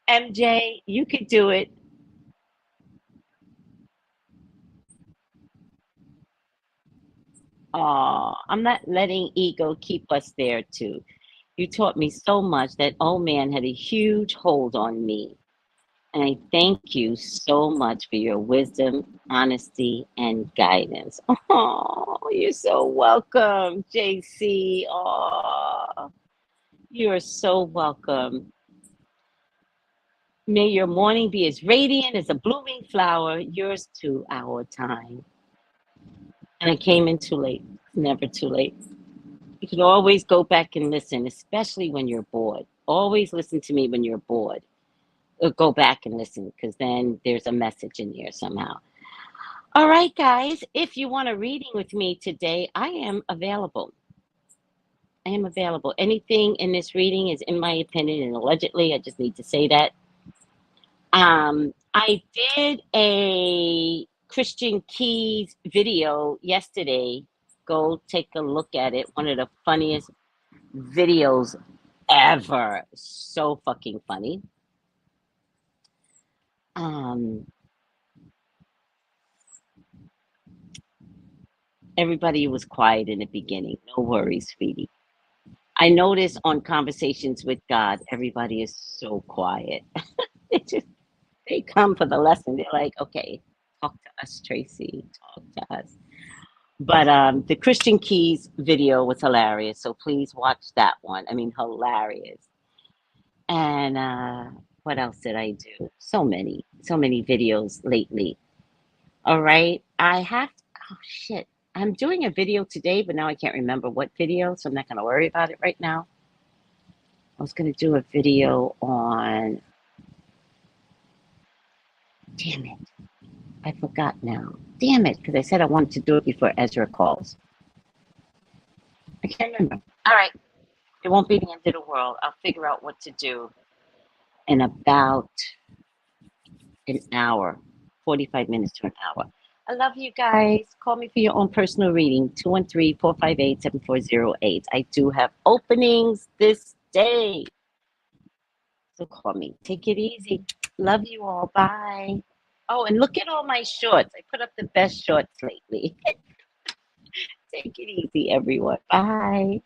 MJ, you could do it. Oh, I'm not letting ego keep us there too. You taught me so much. That old man had a huge hold on me. And I thank you so much for your wisdom, honesty, and guidance. Oh, you're so welcome, JC. Oh, you're so welcome. May your morning be as radiant as a blooming flower, yours to our time. And I came in too late. Never too late. You can always go back and listen, especially when you're bored. Always listen to me when you're bored. Or go back and listen because then there's a message in there somehow. All right, guys, if you want a reading with me today, I am available. I am available. Anything in this reading is, in my opinion, and allegedly, I just need to say that. I did a Christian Keys video yesterday. Go take a look at it. One of the funniest videos ever. So fucking funny. Um, Everybody was quiet in the beginning. No worries, sweetie. I notice on Conversations with God, everybody is so quiet. They just they come for the lesson. They're like, okay, talk to us, Tracy. Talk to us. But the Christian Keys video was hilarious. So please watch that one. I mean, hilarious. And what else did I do? So many videos lately. All right. Oh shit. I'm doing a video today, but now I can't remember what video. So I'm not going to worry about it right now. I was going to do a video on, damn it. I forgot now. Damn it. Because I said I wanted to do it before Ezra calls. I can't remember. All right. It won't be the end of the world. I'll figure out what to do in about an hour, 45 minutes to an hour. I love you guys. Call me for your own personal reading, 213-458-7408. I do have openings this day. So call me. Take it easy. Love you all. Bye. Oh, and look at all my shorts. I put up the best shorts lately. Take it easy, everyone. Bye.